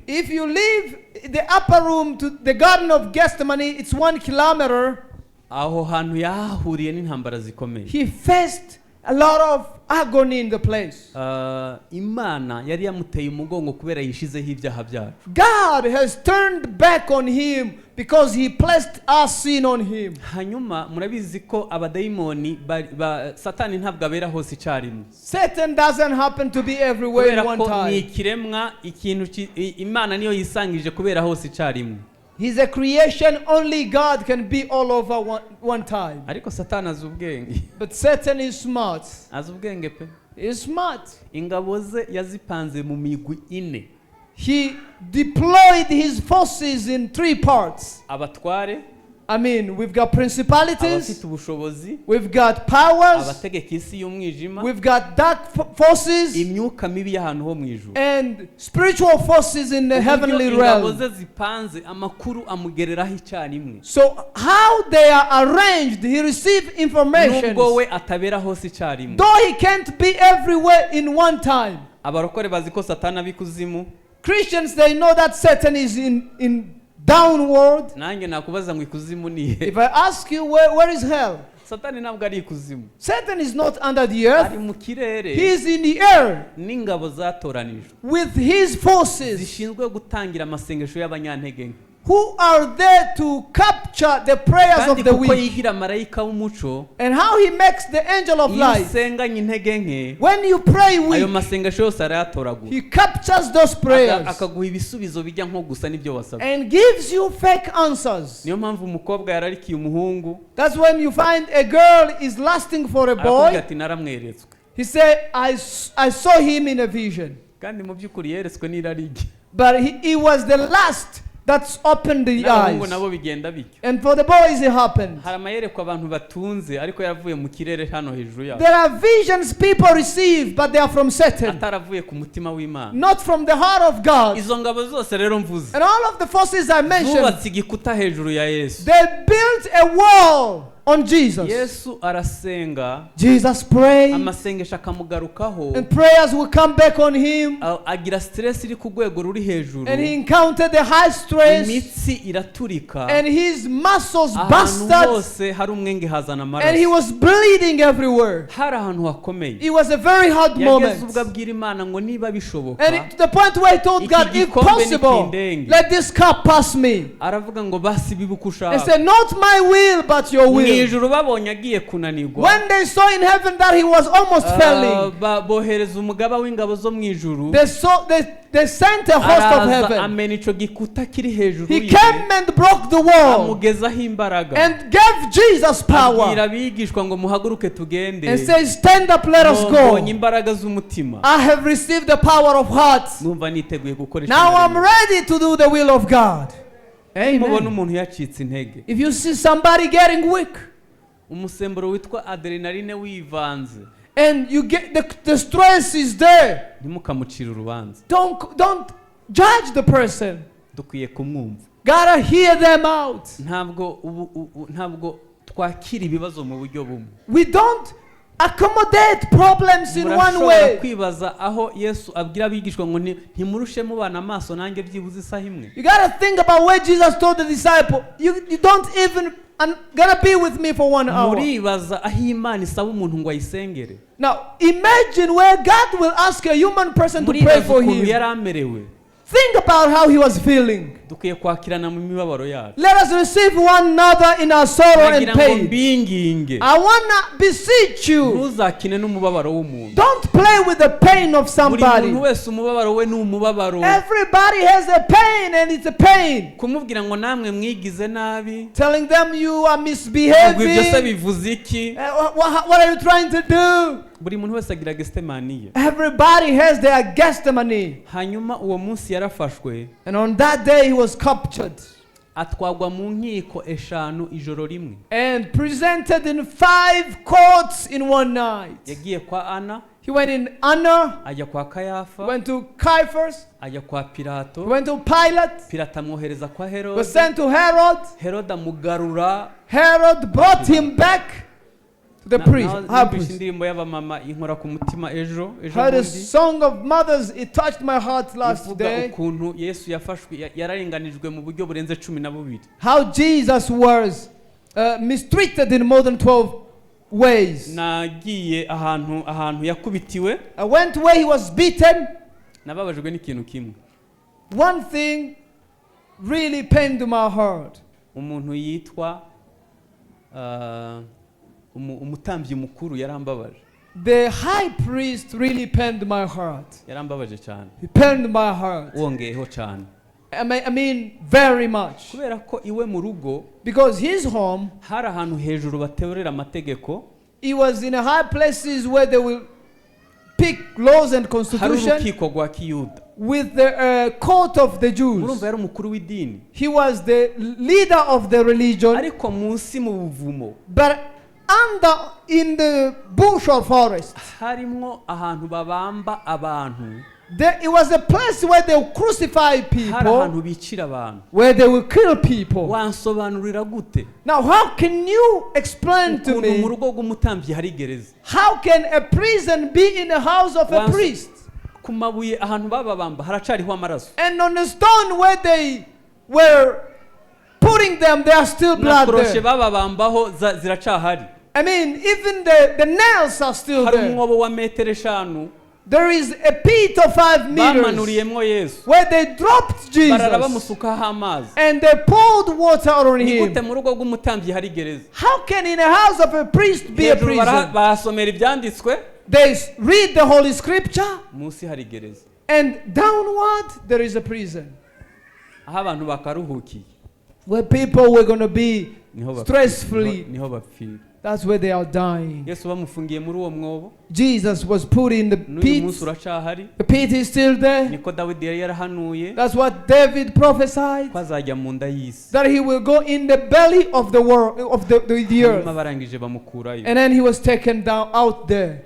If you leave the upper room to the garden of Gethsemane, it's 1 kilometer. He faced a lot of agony in the place. God has turned back on him because he placed our sin on him. Satan doesn't happen to be everywhere at one time. He's a creation, only God can be all over one time. But Satan is smart. He's smart. He deployed his forces in 3 parts. I mean, we've got principalities, we've got powers, we've got dark forces, and spiritual forces in the heavenly realm. So how they are arranged, he received information. Though he can't be everywhere in one time. abarokore bazi ko Satani abikuzimu. Christians, they know that Satan is in downward. Nange nakubaza ngo ikuzimu ni he? If I ask you where is hell? Satani ntabwo ari ikuzimu. Satan is not under the earth. Ari mu kirere. He is in the air. N'ingabo zatoranijwe. With his forces. Zishinzwe gutangira amasengesho y'abanyantege. Who are there to capture the prayers of the weak. And how he makes the angel of light. When you pray weak, he captures those prayers and gives you fake answers. That's when you find a girl is lusting for a boy. He said, I saw him in a vision. But he was the last that's opened the eyes. And for the boys it happened. There are visions people receive, but they are from Satan, not from the heart of God. And all of the forces I mentioned, they built a wall on Jesus. Jesus prayed, and prayers will come back on him, and he encountered the high stress, and his muscles busted, and he was bleeding everywhere. It was a very hard moment, and to the point where he told God, if possible, let this cup pass me. He said, not my will but your will. When they saw in heaven that he was almost failing, they sent a host of heaven. He came and broke the wall and gave Jesus power and said, stand up, let us go. I have received the power of heart. Now I'm ready to do the will of God. Amen. If you see somebody getting weak, and you get the stress is there, don't judge the person. Gotta hear them out. We don't accommodate problems in one way. You gotta think about where Jesus told the disciple, you don't even gonna be with me for 1 hour. Now imagine where God will ask a human person to pray for him. Think about how he was feeling. Let us receive one another in our sorrow and pain. I wanna beseech you, don't play with the pain of somebody. Everybody has a pain, and it's a pain. Telling them you are misbehaving. What are you trying to do? Everybody has their Gethsemane. And on that day he was captured and presented in 5 courts in one night. He went in Anna, he went to Caiaphas, he went to Pilate, was sent to Herod. Herod brought him back to the priest. Heard a song of mothers, it touched my heart last day. How Jesus was mistreated in more than 12 ways. I went where he was beaten. One thing really pained my heart. The high priest really pained my heart. He pained my heart. I mean very much. Because his home, he was in a high places where they will pick laws and constitution with the court of the Jews. He was the leader of the religion. But in the bush or forest, it was a place where they would crucify people, where they would kill people. Now how can you explain to me how can a prison be in the house of a priest? kumabuye ahantu bababamba haracariho amaraso. And on the stone where they were putting them, there are still blood Nakoroshe there. bababambaho ziracahari. I mean, even the nails are still Hari there. umwobo wa metero 5. There is a pit of 5 meters Bamanuriyemwo Yesu. where they dropped Jesus Bararabamusukaho amazi. and they poured water on Nigute him. mu rugo rw'umutambyi hari gereza? How can in a house of a priest be a Hejuru prison? basomera ibyanditswe, They read the Holy Scripture, munsi hari gereza. and downward there is a prison Aho abantu bakaruhukiye. where people were going to be Niho bapfira. stressfully. Niho bapfira. That's where they are dying. Yesu bamufungiye muri uwo mwobo. Jesus was put in the N'uyu munsi pit. uracahari. The pit is still there. Niko Dawidi yari yarahanuye That's what David prophesied, ko azajya mu nda y'isi. that he will go in the belly of the world, of the Hanyuma earth. barangije bamukurayo. And then he was taken down out there.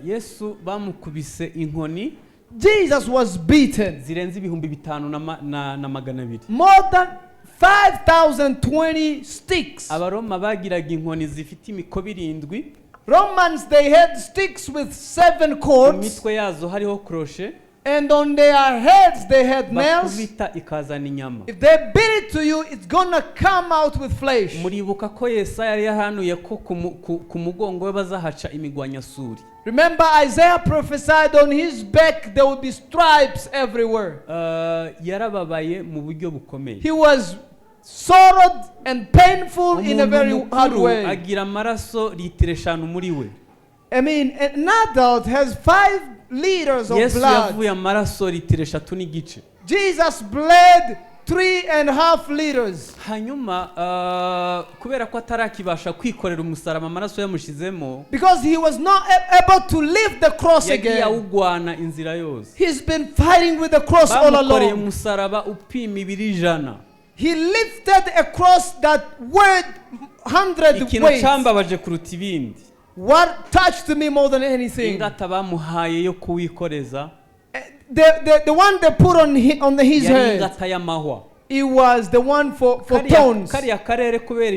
Yesu bamukubise inkoni Jesus was beaten zirenze 5,500 na magana abiri. more than 5,020 sticks. Abaroma bagiraga inkoni zifite imikoba 7. Romans, they had sticks with 7 Ku cords, mitwe yazo hariho kroshe. and on their heads they had nails. Bakubita ikazana inyama. If they beat it to you, it's gonna come out with flesh. Muribuka ko Yesaya yari yahanuye ko ku mugongo we bazahaca imigwanyasuri. Remember, Isaiah prophesied on his back there would be stripes everywhere. Yarababaye mu buryo bukomeye. He was sorrowed and painful in a very hard Umuntu way. agira amaraso litiro 5 muri we. I mean, an adult has 5 liters of Yesu blood. yavuye amaraso litiro 3 n'igice. Jesus bled 3.5 liters. Hanyuma kubera ko atarakibasha kwikorera umusaraba amaraso yamushizemo, Because he was not able to lift the cross yagiye again. awugwana inzira yose. He's been fighting with the cross all Bamukoreye along. umusaraba upima 200. He lifted a cross that weighed 100 Ikintu weights. cyambabaje kuruta ibindi, What touched me more than anything, ingata bamuhaye yo kuwikoreza the one they put on his yari head, ingata y'amahwa. it was the one for thorns. Kariya karere kubera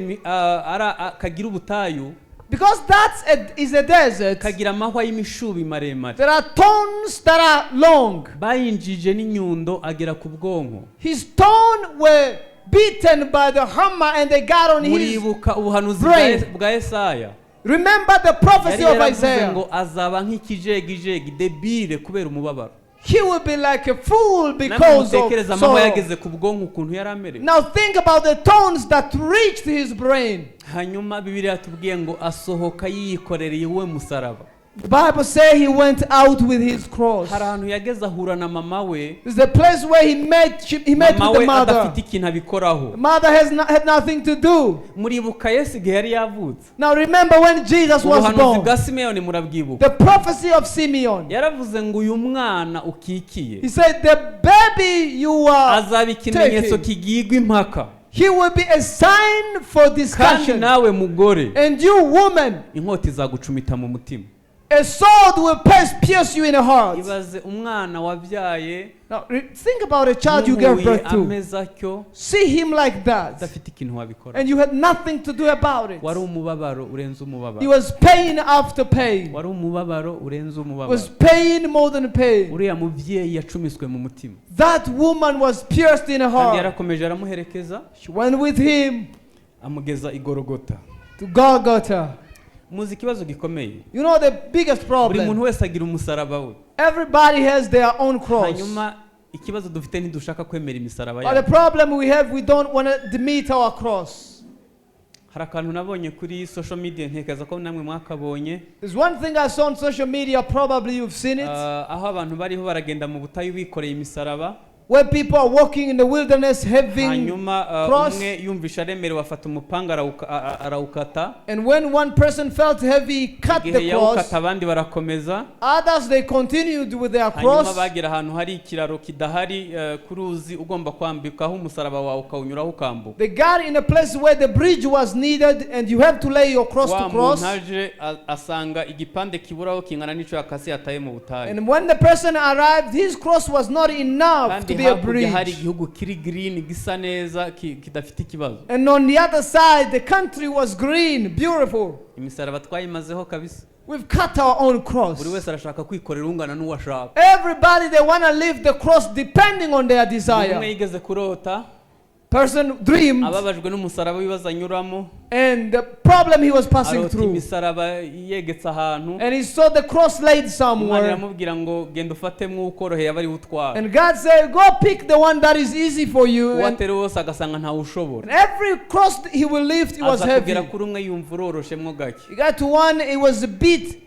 kagira ubutayu, Because is a desert, kagira amahwa y'imishubi maremare. there are thorns that are long. Bayinjije n'inyundo agera ku bwonko. His thorns were beaten by the hammer and they got on his Muribuka ubuhanuzi brain. bwa Yesaya. Remember the prophecy Yari of yaravuze Isaiah. ngo azaba nk'ikijegijegi, debile kubera umubabaro. He will be like a fool because Namutekereza of amahwa sorrow. yageze ku bwonko ukuntu yari amerewe. Now think about the thorns that reached his brain. Hanyuma Bibiliya yatubwiye ngo asohoka yikorereye we musaraba. The Bible says he went out with his cross. Hari ahantu yageze ahura na mama we. It's the place where he met Mama with the we mother. adafite ikintu abikoraho. The mother had nothing to do. Muribuka Yesu igihe yari yavutse. Now remember when Jesus was Ubuhanuzi born. bwa Simeyoni murabwibuka. The prophecy of Simeon. Yaravuze ngo uyu mwana ukikiye He said the baby you are azaba ikimenyetso taking, kigigwa impaka. he will be a sign for Kandi discussion. nawe mugore, And you woman, inkota izagucumita mu mutima. a sword will pierce you in the heart. Ibaze umwana wabyaye Now think about a child you gave birth to. ameze atyo, See him like that. udafite ikintu wabikora. And you had nothing to do about it. Wari umubabaro urenze It umubabaro. was pain after pain. Wari umubabaro urenze It umubabaro. was pain more than pain. Uriya mubyeyi yacumiswe mu mutima. That woman was pierced in her Kandi heart. yarakomeje aramuherekeza, She went with him amugeza i Golgotha. to Golgotha. Muzi ikibazo gikomeye. You know the biggest Buri muntu problem? wese agira umusaraba we. Everybody has their own cross. Hanyuma ikibazo dufite ntidushaka kwemera imisaraba But the yabo. problem we have, we don't want to meet our cross. Hari akantu nabonye kuri social media ntekereza ko namwe mwakabonye. There's one thing I saw on social media, probably you've seen it, Aho abantu bariho baragenda mu butayu bikoreye imisaraba. where people are walking in the wilderness having Hanyuma cross. umwe yumvisha aremerewe afata umupanga arawukata. And when one person felt heavy, he cut Igihe the cross. yawukata abandi barakomeza. Others, they continued with their Hanyuma cross. bagera ahantu hari ikiraro kidahari ku ruzi ugomba kwambikaho umusaraba wawe ukawunyuraho ukambuka. They got in a place where the bridge was needed and you have to lay your cross to Wa cross. muntu aje asanga igipande kiburaho kingana n'ico yakase yataye mu butayu. And when the person arrived, his cross was not enough to Kandi be a hakurya hari bridge. igihugu kiri green gisa neza kidafite ikibazo. And on the other side, the country was green, beautiful. Imisaraba twayimazeho kabisa. We've cut our own cross. buri wese arashaka kwikorera ungana n'uwashaka. Everybody, they want to live the cross depending on their umwe desire. yigeze kurota Person dreamed, ababajwe n'umusaraba wibaza anyuramo, and the problem he was passing arota through, imisaraba yegetse ahantu, and he saw the cross laid Imana somewhere, iramubwira ngo genda ufatemo ukoroheye abari utwara. and God said, go pick the one that is easy for you. And uwatera wose agasanga ntawushobora. every cross he will lift, it was aza heavy. kugera kuri umwe yumva uroroshemwo gake. He got to one, it was a bit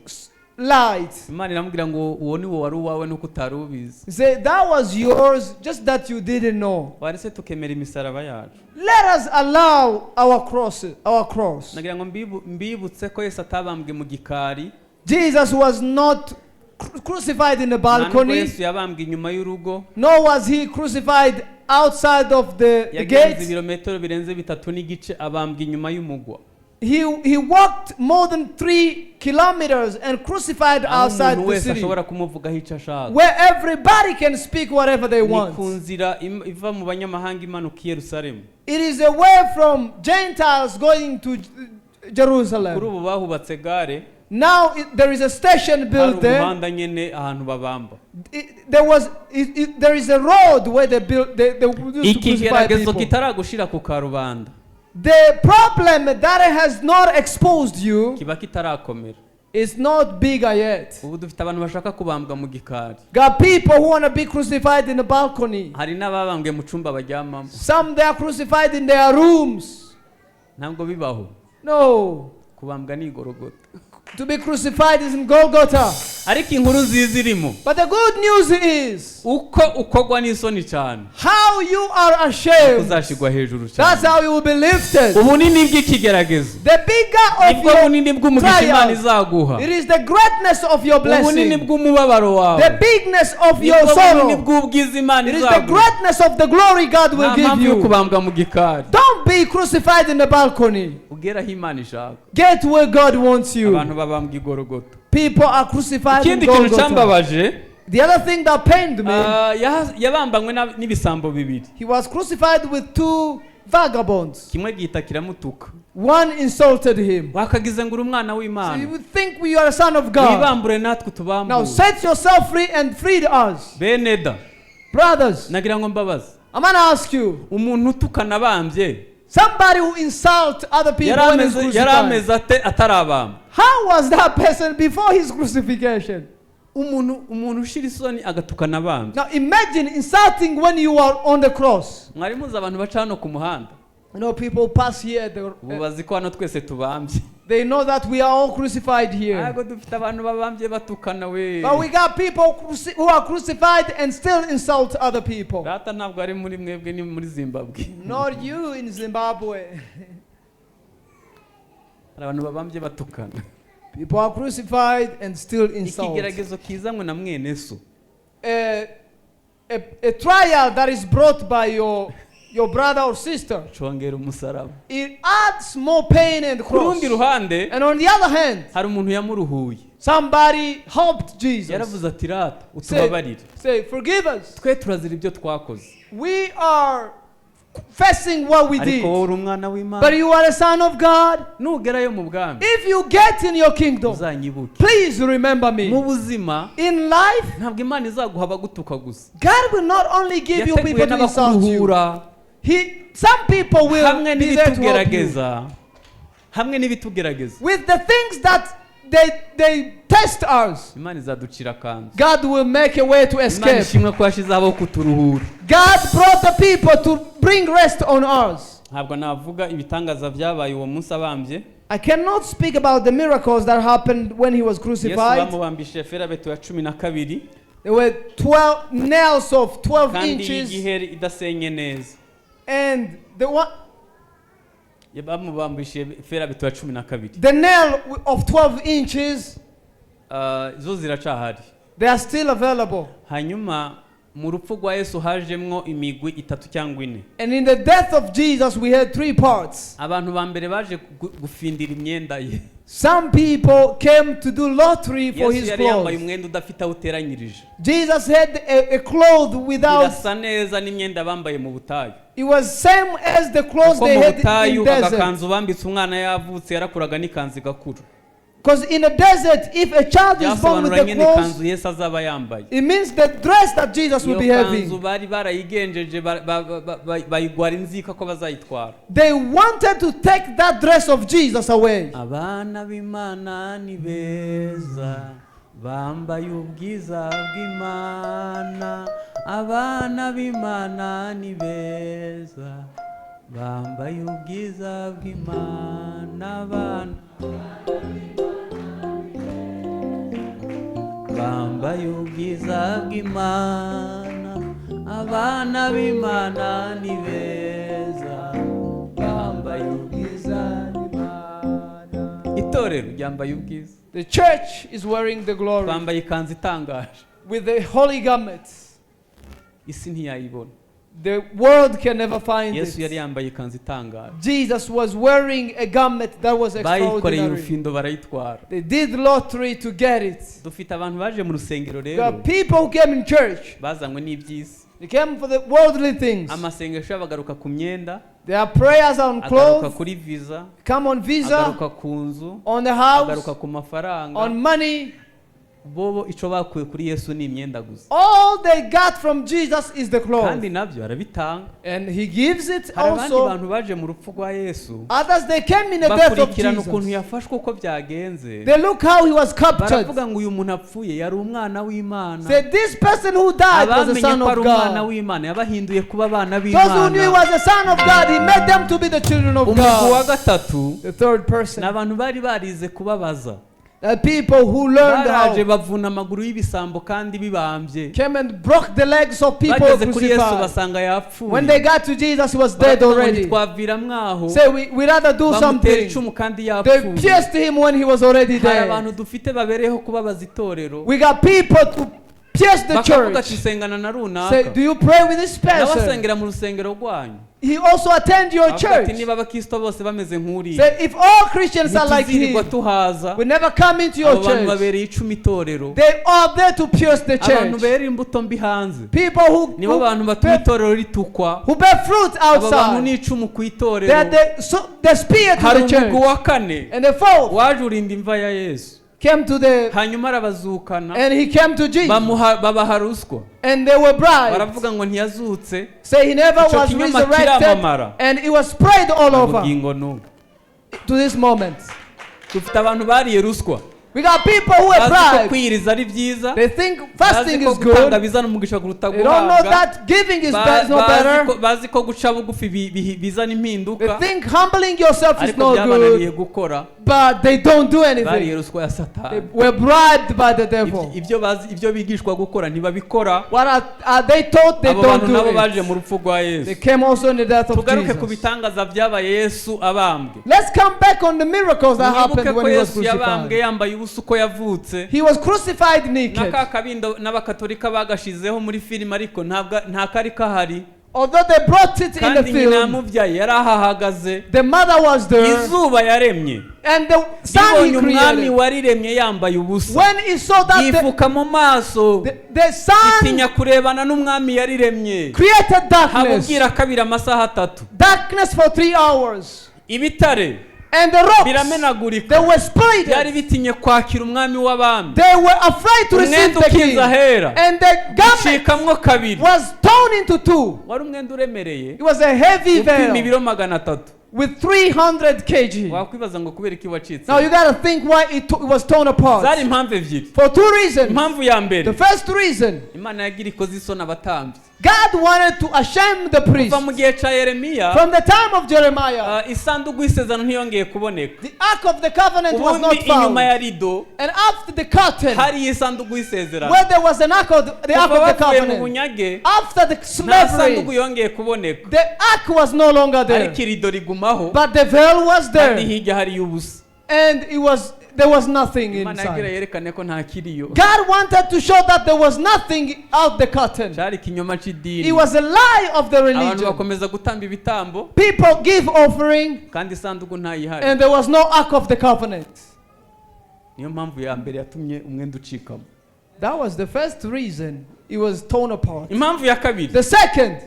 light. Imana iramubwira ngo uwo ni wo wari uwawe nuko utari ubizi. He said, that was yours, just that you didn't know. warese tukemera imisaraba yacu. Let us allow our cross. nagira ngo mbibutse ko Yesu atabambwe mu gikari. Jesus was not crucified in the nta nubwo balcony, Yesu yabambwe inyuma y'urugo. nor was he crucified outside of the yagenze gate. ibirometero birenze 3 n'igice abambwa inyuma y'umugwa. He walked more than 3 kilometers and crucified aho outside umuntu the wese city, ashobora kumuvugaho icyo ashaka. where everybody can speak whatever they ni want. ku nzira iva mu banyamahanga imanuka i Yerusalemu. It is a way from Gentiles going to kuri Jerusalem. ubu bahubatse gare. Now there is a station hari built there. umuhanda nyene ahantu babamba. There is a road where they built. They used to crucify ikigeragezo people. kitaragushira ku karubanda The problem that has not exposed you kiba kitarakomera. is not bigger yet. ubu dufite abantu bashaka kubambwa mu gikari. Got people who want to be crucified in the balcony. hari n'ababambwe mu cumba baryamamo. Some they are crucified in their rooms. ntabwo bibaho. No. kubambwa ni igorogota. To be crucified is in Golgotha. ariko inkuru nziza irimo But the good news is uko ukogwa n'isoni cyane how you are ashamed. uzashigwa hejuru That's cyane. how you will be lifted. ubunini bw'ikigeragezo The bigger of nibwo your bunini bw'umugisha Imana trials, izaguha. it is the greatness of your ubunini blessing. bw'umubabaro wawe The bigness of your nibwo bunini sorrow. bw'ubwiza Imana It is the izaguha. greatness of the glory God will nta give mpamvu yo you. kubambwa mu gikari. Don't be crucified in the balcony. ugera aho Imana ishaka. Get where God wants you. abantu babambwa igorogota. People are crucified in ikindi kintu Golgotha. cyambabaje The other thing that pained me, yabambanywe n'ibisambo bibiri. he was crucified with 2 vagabonds. kimwe gihita kiramutuka. One insulted him. wakagize ngo uri umwana So w'Imana. you would think we are a son of God. wibambure natwe Now tubambure. set yourself free and free us. beneda Brothers, nagira ngo mbabaze. I'm going to ask you, umuntu utukana abambye somebody who insults other people when he's yari crucified, ameze ate atarabamba. how was that person before his crucifixion? umuntu ushira isoni agatukana abambye. Now imagine insulting when you are on the cross. mwari muzi abantu baca hano ku muhanda. You know, people pass here. ubu bazi ko hano twese tubambye. They know that we are all crucified here. ntabwo dufite abantu babambye batukana we. But we got people who are crucified and still insult other people. data ntabwo ari muri mwebwe ni muri Zimbabwe. Not you in Zimbabwe. hari abantu babambye batukana. People are crucified and still insult. ikigeragezo kizanywe na mwene so. A trial that is brought by your brother or sister, congera umusaraba. it adds more pain and ku cross. rundi ruhande And on the other hand, hari umuntu yamuruhuye. somebody helped Jesus. yaravuze ati rata utubabarire. Say, forgive us. twe turazira ibyo twakoze. We are confessing what we ariko wowe did. uri umwana w'Imana. But you are a son of God. nugerayo mu bwami If you get in your kingdom, uzanyibuke. please remember mu me. buzima In life, ntabwo Imana izaguha abagutuka gusa. God will not only give you people yateguye to insult you. n'abakuruhura. Some people will hamwe be there to help you. n'ibitugerageza. hamwe n'ibitugerageza. With the things that they test us, Imana izaducira akanzu. God will make a way to Imana escape. ishimwe ko yashyizeho abo kuturuhura. God brought the people to bring rest on us. ntabwo navuga ibitangaza byabaye uwo munsi abambye. I cannot speak about the miracles that happened when he was Yesu crucified. bamubambishije ferabeto ya 12. There were 12 nails of 12 kandi inches, y'igiheri idasenye neza. and bamubambishije ferabeto ya 12. the nail of 12 inches, zo ziracahari. they are still available. hanyuma mu rupfu rwa Yesu hajemwo imigwi 3 cyangwa 4. And in the death of Jesus, we had 3 parts. abantu ba mbere baje gufindira imyenda ye. Some people came to do lottery for Yesu his yari yambaye clothes. umwenda udafite aho uteranyirije. Jesus had a cloth without. irasa neza n'imyenda bambaye mu butayu. It was same as the clothes kuko they mu had in butayu desert. agakanzu bambitse umwana yavutse yarakuraga n'ikanzu igakura. Because in the desert, if a child is born with the clothes, it means the dress that Jesus will be having. They wanted to take that dress of Jesus away. Bambaye ubwiza bw'Imana, abana b'Imana ni beza. Bambaye ubwiza bw'Imana, abana bambaye ubwiza bw'Imana, abana b'Imana ni beza. Bambaye ubwiza bw'Imana. Itorero ryambaye ubwiza. The church is wearing the glory with the holy garments. The world can never find it. Jesus was wearing a garment that was extraordinary. They did lottery to get it. The people who came in church, they came for the worldly things. There are prayers on clothes, come on visa, on the house, on money. All they got from Jesus is the clothes. And he gives it also. Others, they came in the death of Jesus. They look how he was captured. Say, this person who died was the Son of God. Those who knew he was the Son of God, he made them to be the children of God. The third person. The people who learned how came and broke the legs of people crucified. When they got to Jesus, he was dead already. Say, we rather do something. They pierced him when he was already dead. We got people to pierce the church. Say, do you pray with this person? He also attend your church. Say, if all Christians are like him, we never come into your church. They are there to pierce the church. People who bear fruit outside. They are the spear to the church. And the fourth came to the and he came to Jesus. And they were bribed. Say he never was resurrected. And it was spread all over to this moment. We got people who are bribed. They think fasting is good. They don't know that giving is no better. They think humbling yourself is no good. But they don't do anything. They were bribed by the devil. What are they taught? They don't do it. They came also in the death of Jesus. Let's come back on the miracles that happened when he was crucified. He was crucified naked. Although they brought it in the film, the mother was there, and the son he created. When he saw that the son created darkness for 3 hours. And the rocks, they were split. They were afraid to receive the king. And the garment was torn into two. It was a heavy veil with 300 kg. Now you got to think why it was torn apart. For two reasons. The first reason, God wanted to ashame the priest. From the time of Jeremiah, the Ark of the Covenant was not found. And after the curtain, where there was an Ark of the Covenant, after the slavery, the Ark was no longer there. But the veil was there. And there was nothing inside. God wanted to show that there was nothing out the curtain. It was a lie of the religion. People give offering, and there was no Ark of the Covenant. That was the first reason it was torn apart. The second,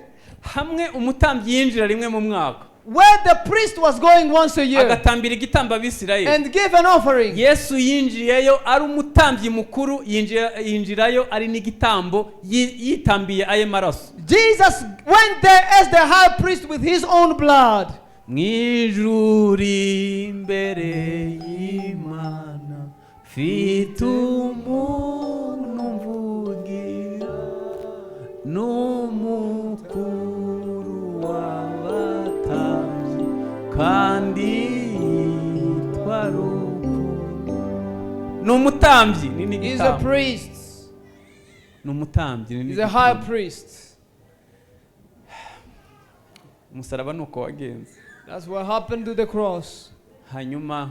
where the priest was going once a year agatambira igitambo abisirayeli and give an offering. Yesu yinjiyeyo ari umutambyi mukuru, yinjirayo ari n'igitambo yitambiye aye maraso. Jesus went there as the high priest with his own blood. Mwijuri imbere y'Imana ufite umuntu mvugira n'umukuru w'abatambyi kandi yitwa n'umutambyi ni He's a priest. N'umutambyi ni He's a high priest. Umusaraba nuko wagenze. That's what happened to the cross. Hanyuma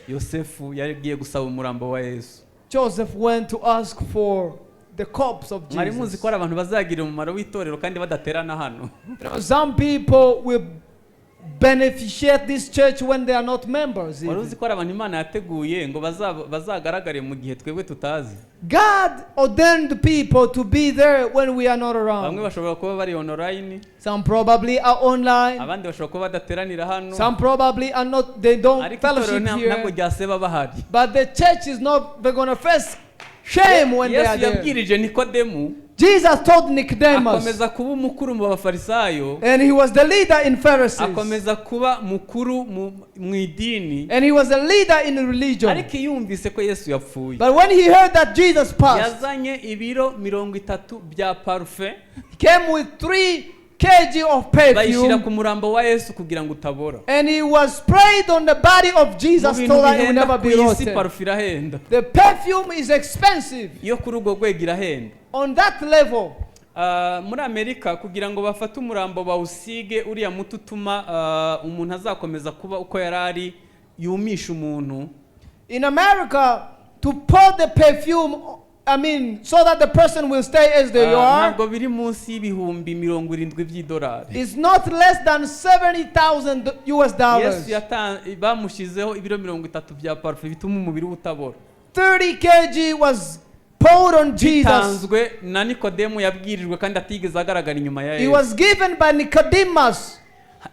Yosefu yagiye gusaba umurambo wa Yesu. Joseph went to ask for the corpse of Jesus. Mwari muzi ko abantu bazagira umumaro w'itorero kandi badaterana hano. Some people will beneficiate this church when they are not members. Wari uzi ko abantu Imana yateguye ngo bazagaragare mu gihe twebwe tutazi. God ordained people to be there when we are not around. Bamwe bashobora kuba bari online. Some probably are online. Abandi bashobora kuba badateranira hano. Some probably are not, they don't fellowship here. Ntabwo ryaseba bahari. But the church is not, they're going to face shame when they are there. Yesu yabwirije Nikodemu. Jesus told Nicodemus. Akomeza kuba umukuru mu bafarisayo. And he was the leader in Pharisees. Akomeza kuba mukuru mu idini. And he was a leader in religion. Ariko yumvise ko Yesu yapfuye. But when he heard that Jesus passed, yazanye ibiro 30 bya parfum. He came with 3 kg of perfume. Bayishira ku murambo wa Yesu kugira ngo utabora. And he was sprayed on the body of Jesus so that it would never be rotten. The perfume is expensive. Yo kuri ugo gwego irahenda. On that level, muri Amerika kugira ngo bafate umurambo bawusige uriya muti utuma umuntu azakomeza kuba uko yarari yumisha umuntu. In America, to pour the perfume, so that the person will stay as they are, ntabwo biri munsi y'ibihumbi 70 by'idolari. It's not less than $70,000 US. Yesu bamushizeho ibiro 30 bya parfum bituma umubiri utabora. 30 kg was poured on Jesus. Bitanzwe na Nikodemu yabwirijwe kandi atigeze agaragara inyuma ya Yesu. He was given by Nicodemus.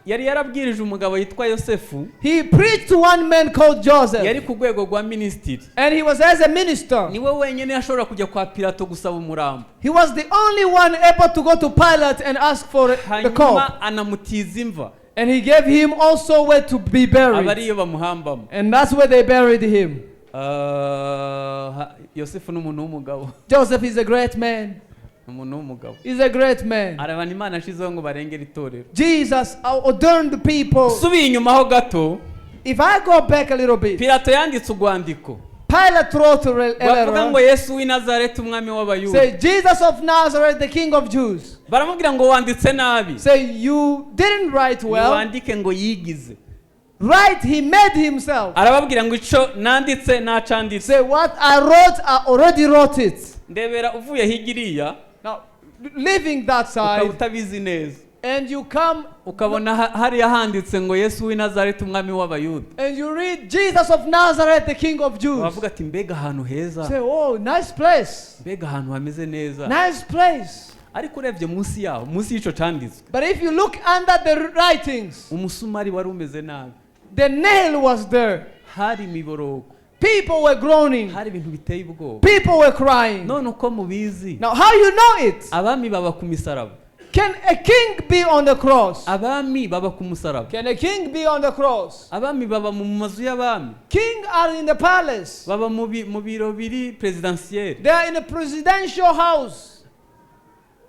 Yari yarabwirije umugabo yitwa Yosefu. He preached to one man called Joseph. Yari ku rwego rwa ministry. And he was as a minister. Niwe wenyine yashobora kujya kwa Pilato gusaba umurambo. He was the only one able to go to Pilate and ask for the corpse. Hanyuma anamutiza imva. And he gave him also where to be buried. Abariyo bamuhambamo. And that's where they buried him. Yosefu n'umuntu w'umugabo. Joseph is a great man. Umuntu w'umugabo. He's a great man. Arabana Imana ashizeho ngo barengere itorero. Jesus ordained the people. Subiye inyuma ho gato. If I go back a little bit. Pilato yanditse urwandiko. Pilate wrote a letter. Bavuga ngo Yesu w'i Nazareti umwami w'abayuda. Say Jesus of Nazareth, the King of Jews. Baramubwira ngo wanditse nabi. Say you didn't write well. Wandike ngo yigize. Right, he made himself. Arababwira ngo ico nanditse nacanditse. Say what I wrote, I already wrote it. Ndebera uvuye higiriya. Now, leaving that side. Utabizi neza. And you come. Ukabona hari yahanditse ngo Yesu w'i Nazareti umwami w'abayuda. And you read Jesus of Nazareth, the King of Jews. Bavuga ati mbega ahantu heza. Say, oh, nice place. Mbega ahantu hameze neza. Nice place. Ariko urebye munsi yaho, munsi y'ico canditswe. But if you look under the writings, umusumari wari umeze nabi. The nail was there. Hari miborogo. People were groaning. Hari ibintu biteye ubwoba. People were crying. None uko mubizi. Now how you know it? Abami baba ku misaraba. Can a king be on the cross? Abami baba ku musaraba. Can a king be on the cross? Abami baba mu mazu y'abami. King are in the palace. Baba mu biro biri presidentiel. They are in a presidential house.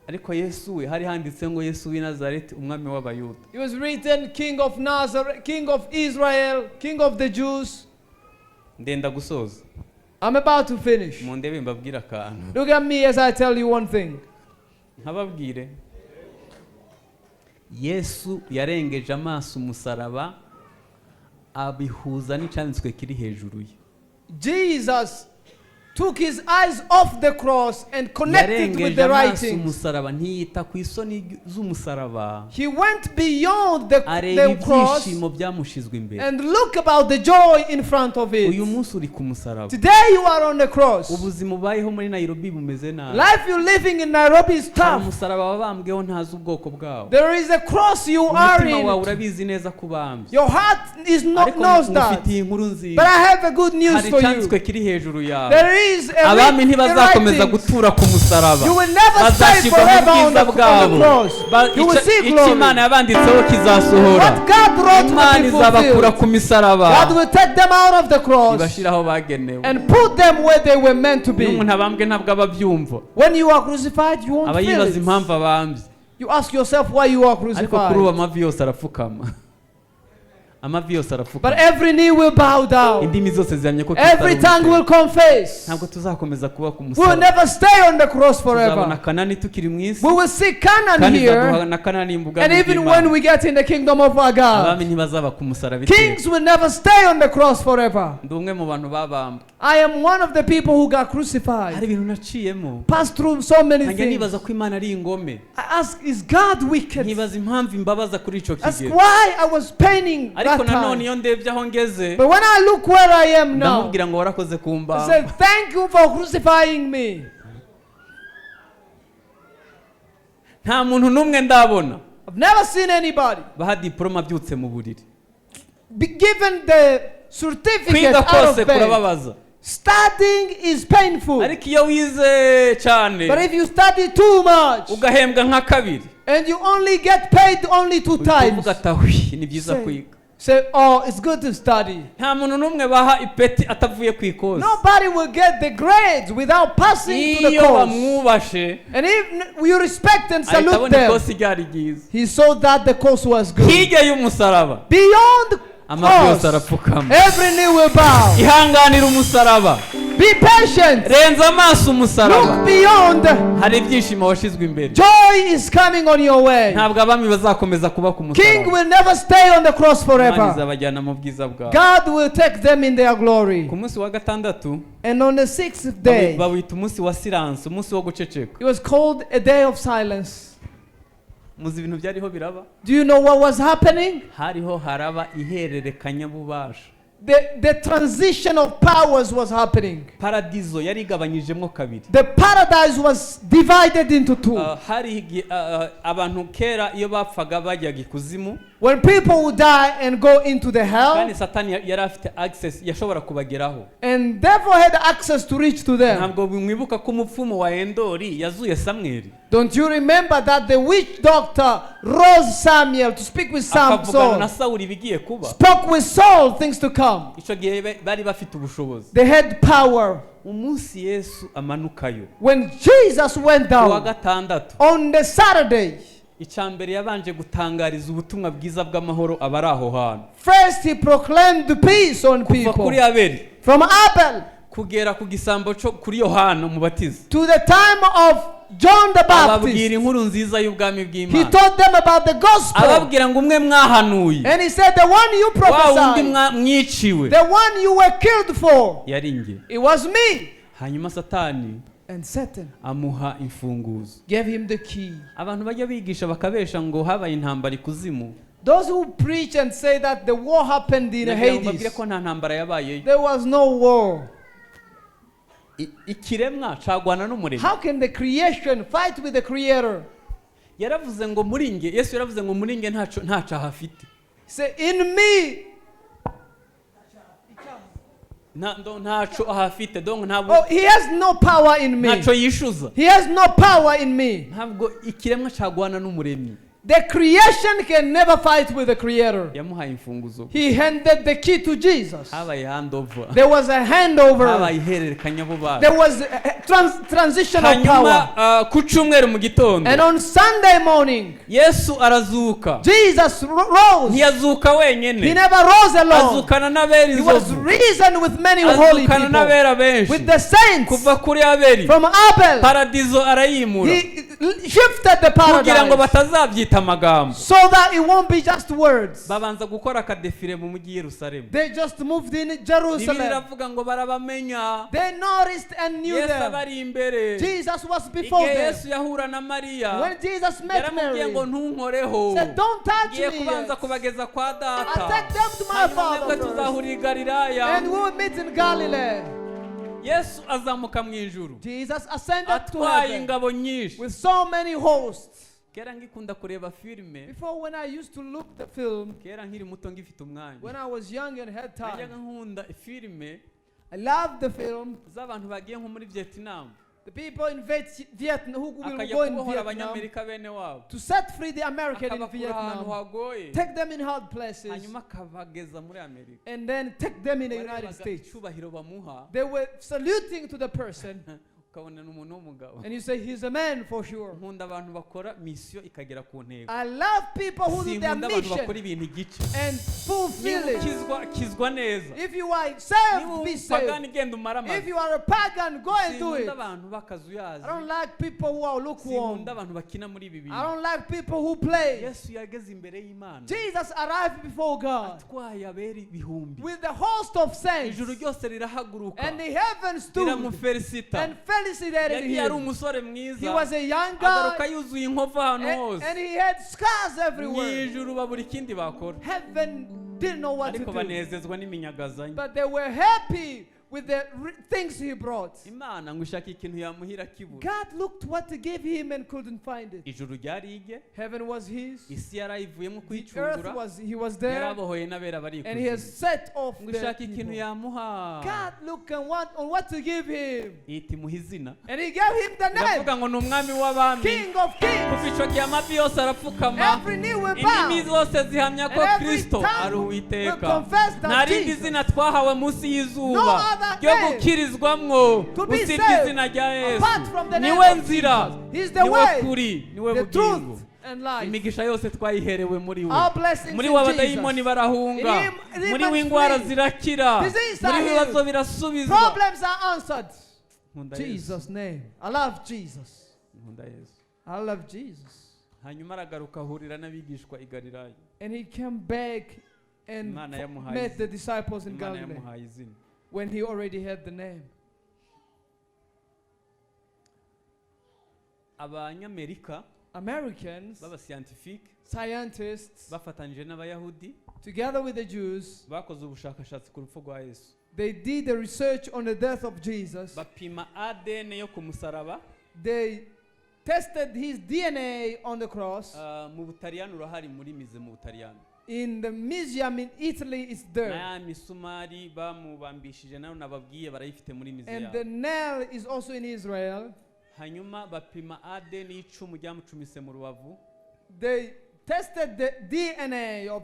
Ariko Yesu we hari handitse ngo Yesu w'i Nazareti umwami w'abayuda. It was written King of Nazareth, King of Israel, King of the Jews. Ndenda gusoza. I'm about to finish. Mundebe mbabwira akantu. Look at me as I tell you one thing. Nkababwire. Yesu yarengeje amaso umusaraba abihuza n'icyanditswe kiri hejuru ye. Jesus took his eyes off the cross and connected with the writings. umusaraba ntiyita ku isoni z'umusaraba. He went beyond the cross and look about the joy in front of it. uyu munsi uri ku musaraba. Today you are on the cross. ubuzima ubayeho muri Nairobi bumeze nabi. Life you're living in Nairobi is tough. umusaraba wabambweho ntazi ubwoko bwawo. There is a cross you are in. umutima wawe urabizi neza kubambye. Your heart knows that. But I have a good news for you. hari icyanditswe kiri hejuru yawe. abami ntibazakomeza gutura ku musaraba. You will never stay forever on the cross. You will see glory. Imana yabanditseho kizasohora. What God wrote will be izabakura ku misaraba. God will take them out of the cross ibashiraho bagenewe and put them where they were meant to be. umuntu abambwe ntabwo ababyumva. When you are crucified, you won't feel abayibaza impamvu abambye. You ask yourself why you are crucified. ariko kuri uwo amavi yose arapfukama. But every knee will bow down. Every tongue will confess. We will never stay on the cross forever. We will see Canaan here. And even when we get in the kingdom of our God, kings will never stay on the cross forever. I am one of the people who got crucified. Passed through so many things. I ask, is God wicked? That's why I was paining that time. But when I look where I am now, I said, thank you for crucifying me. I've never seen anybody be given the certificate out of bed. Studying is painful. But if you study too much and you only get paid only 2 times, say, oh, it's good to study. Nobody will get the grades without passing to the course. And if you respect and salute them, he saw that the course was good. Beyond cross, every knee will bow. Be patient. Look beyond. Joy is coming on your way. King will never stay on the cross forever. God will take them in their glory. And on the 6th day, it was called a day of silence. Do you know what was happening? The transition of powers was happening. The paradise was divided into 2. When people would die and go into the hell, and devil had access to reach to them. Don't you remember that the witch doctor rose Samuel to speak with Saul? Spoke with Saul things to come. They had power. When Jesus went down on the Saturday, first he proclaimed the peace on people. From Abel to the time of John the Baptist, he told them about the gospel. And he said, the one you prophesied, the one you were killed for, it was me. And Satan gave him the key. Those who preach and say that the war happened in Hades, there was no war. How can the creation fight with the creator? Say, in me, oh, he has no power in me. He has no power in me. The creation can never fight with the creator. He handed the key to Jesus. There was a handover. There was a transition of power. And on Sunday morning, Jesus rose. He never rose alone. He was risen with many holy people, with the saints. From Abel, he shifted the kugira ngo paradigm batazabyita amagambo. so that it won't be just words. Babanza gukora akadefire mu mujyi Yerusalemu. They just moved in Bibiri Jerusalem. iravuga ngo barabamenya. They noticed and knew Yesu them. abari imbere. Jesus was before Igihe them. Yesu yahura na Mariya, When Jesus met yaramubwiye ngo Mary, ntunkoreho, said, "Don't touch ngiye me kubanza yet. kubageza kwa I'll data, take them to my hanyuma mwebwe Father first, tuzahurira i Galilaya." and we will meet in Galilee." Yesu azamuka mu ijuru Jesus ascended to atwaye heaven ingabo nyinshi. with so many hosts. Kera ngikunda kureba filime, Before, when I used to look the film, kera nkiri muto ngifite umwanya, when I was young and had najyaga time, nkunda filime I loved the film. z'abantu bagiye nko muri Vietnam, The people in Vietnam who will akajya go in kubohora Vietnam abanyamerika bene wabo, to set free the American in akabakura ahantu Vietnam, hagoye, take them in hard places, hanyuma akabageza muri Amerika. and then take them in the United Warebaga States. icyubahiro bamuha, They were saluting to the person, ukabona ni umuntu w'umugabo. and you say, he's a man for sure. Nkunda abantu bakora misiyo ikagera ku ntego. I love people who do their Sinkunda abantu bakora mission ibintu igice. and fulfill Niba it. ukizwa neza, If you are niba saved, be umupagani saved. genda umara If amazi. you are a pagan, go and do it. Sinkunda abantu bakazuyazi. I don't like people who are lukewarm. Sinkunda abantu bakina muri ibi I bintu. don't like people who play. Yesu yageze imbere y'Imana Jesus arrived before God atwaye abera ibihumbi. with the host of saints, Ijuru ryose rirahaguruka and the heavens stood riramufelicita. and felicitated Yagiye ari him. umusore He mwiza, was a young agaruka guy, yuzuye inkovu ahantu and hose. he had scars Mu everywhere. ijuru babura ikindi bakora, Heaven didn't know what to ariko do, banezezwa n'iminyagazanyo. but they were happy with the things he brought. Imana ngo ishaka ikintu yamuhira kibura. God looked what to give him and couldn't find it. Ijuru ryari irye, Heaven was his. isi yarayivuyemo The kuyicungura, earth he was there, yarabohoye n'abera bari and he has ikuzimu. set off Ngo the ishaka ikintu people. yamuha, God looked and on what to give him, yita imuha izina, and he gave him the name, iravuga ngo ni umwami w'abami. King of Kings. Kuva icyo gihe amavi yose arapfukama, Every knee will indimi bow, zose zihamya ko and every Kristo tongue ari will Uwiteka. confess that Nta rindi Jesus, zina twahawe munsi y'izuba no other ryo name gukirizwamwo to be usibye saved izina rya Yesu. apart from the name Niwe of nzira, Jesus. He's the niwe way, kuri, niwe the bugingo. truth, and life. Imigisha yose twayiherewe muri we. Our blessings Muri in we Jesus. abadayimoni barahunga, In him, muri we indwara free. zirakira, Disease muri are we healed. ibibazo birasubizwa. Problems are answered. Nkunda Yesu. Jesus' name. I love Jesus. Nkunda Yesu. I love Jesus. Hanyuma aragaruka ahurira n'abigishwa i Galilaya. And he came back and Imana yamuhaye met the izina. disciples in Imana Galilee yamuhaye izina. when he already had the name. Abanyamerika Americans, b'abascientifique scientists, bafatanyije n'abayahudi together with the Jews, bakoze ubushakashatsi ku rupfu rwa Yesu. they did the research on the death of Jesus. Bapima ADN yo ku musaraba. They tested his DNA on the cross. Mu Butaliyani urahari muri mize mu Butaliyani. In the museum in Italy, it's there. Na misumari bamubambishije nayo nababwiye barayifite muri mize And yabo. the nail is also in Israel. Hanyuma bapima ADN y'icumu ryamucumise mu rubavu. They tested the DNA of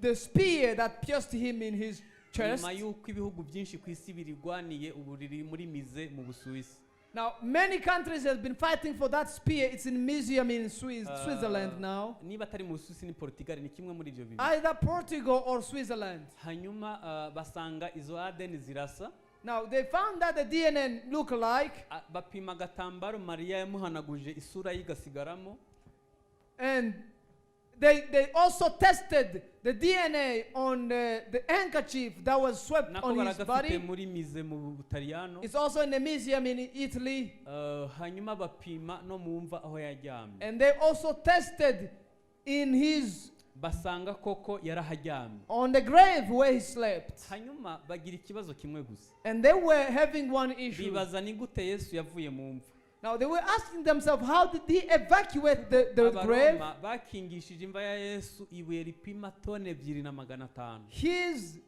the spear that pierced him in his chest. Nyuma y'uko ibihugu byinshi ku isi birigwaniye ubu riri muri mize mu Busuwisi. Now, many countries have been fighting for that spear. It's in museum in Switzerland now. Niba atari mu Busuwisi ni Portugal, ni kimwe muri ibyo bibiri. Either Portugal or Switzerland. Hanyuma basanga izo ADN zirasa. Now, they found that the DNA look alike. Bapima agatambaro Mariya yamuhanaguje isura y'igasigaramo. And they also tested the DNA on the handkerchief that was swept Nako on his baragafite body. muri mize mu Butaliyano. It's also in the museum in Italy. Hanyuma bapima no mu mva aho yaryamye. And they also tested in his Basanga koko yaraharyamye. on the grave where he slept. Hanyuma bagira ikibazo kimwe gusa. And they were having one issue. Bibaza ni gute Yesu yavuye mu mva. Now they were asking themselves, how did he evacuate the grave? Abaroma bakingishije imva ya Yesu ibuye ripima tone 2,500. His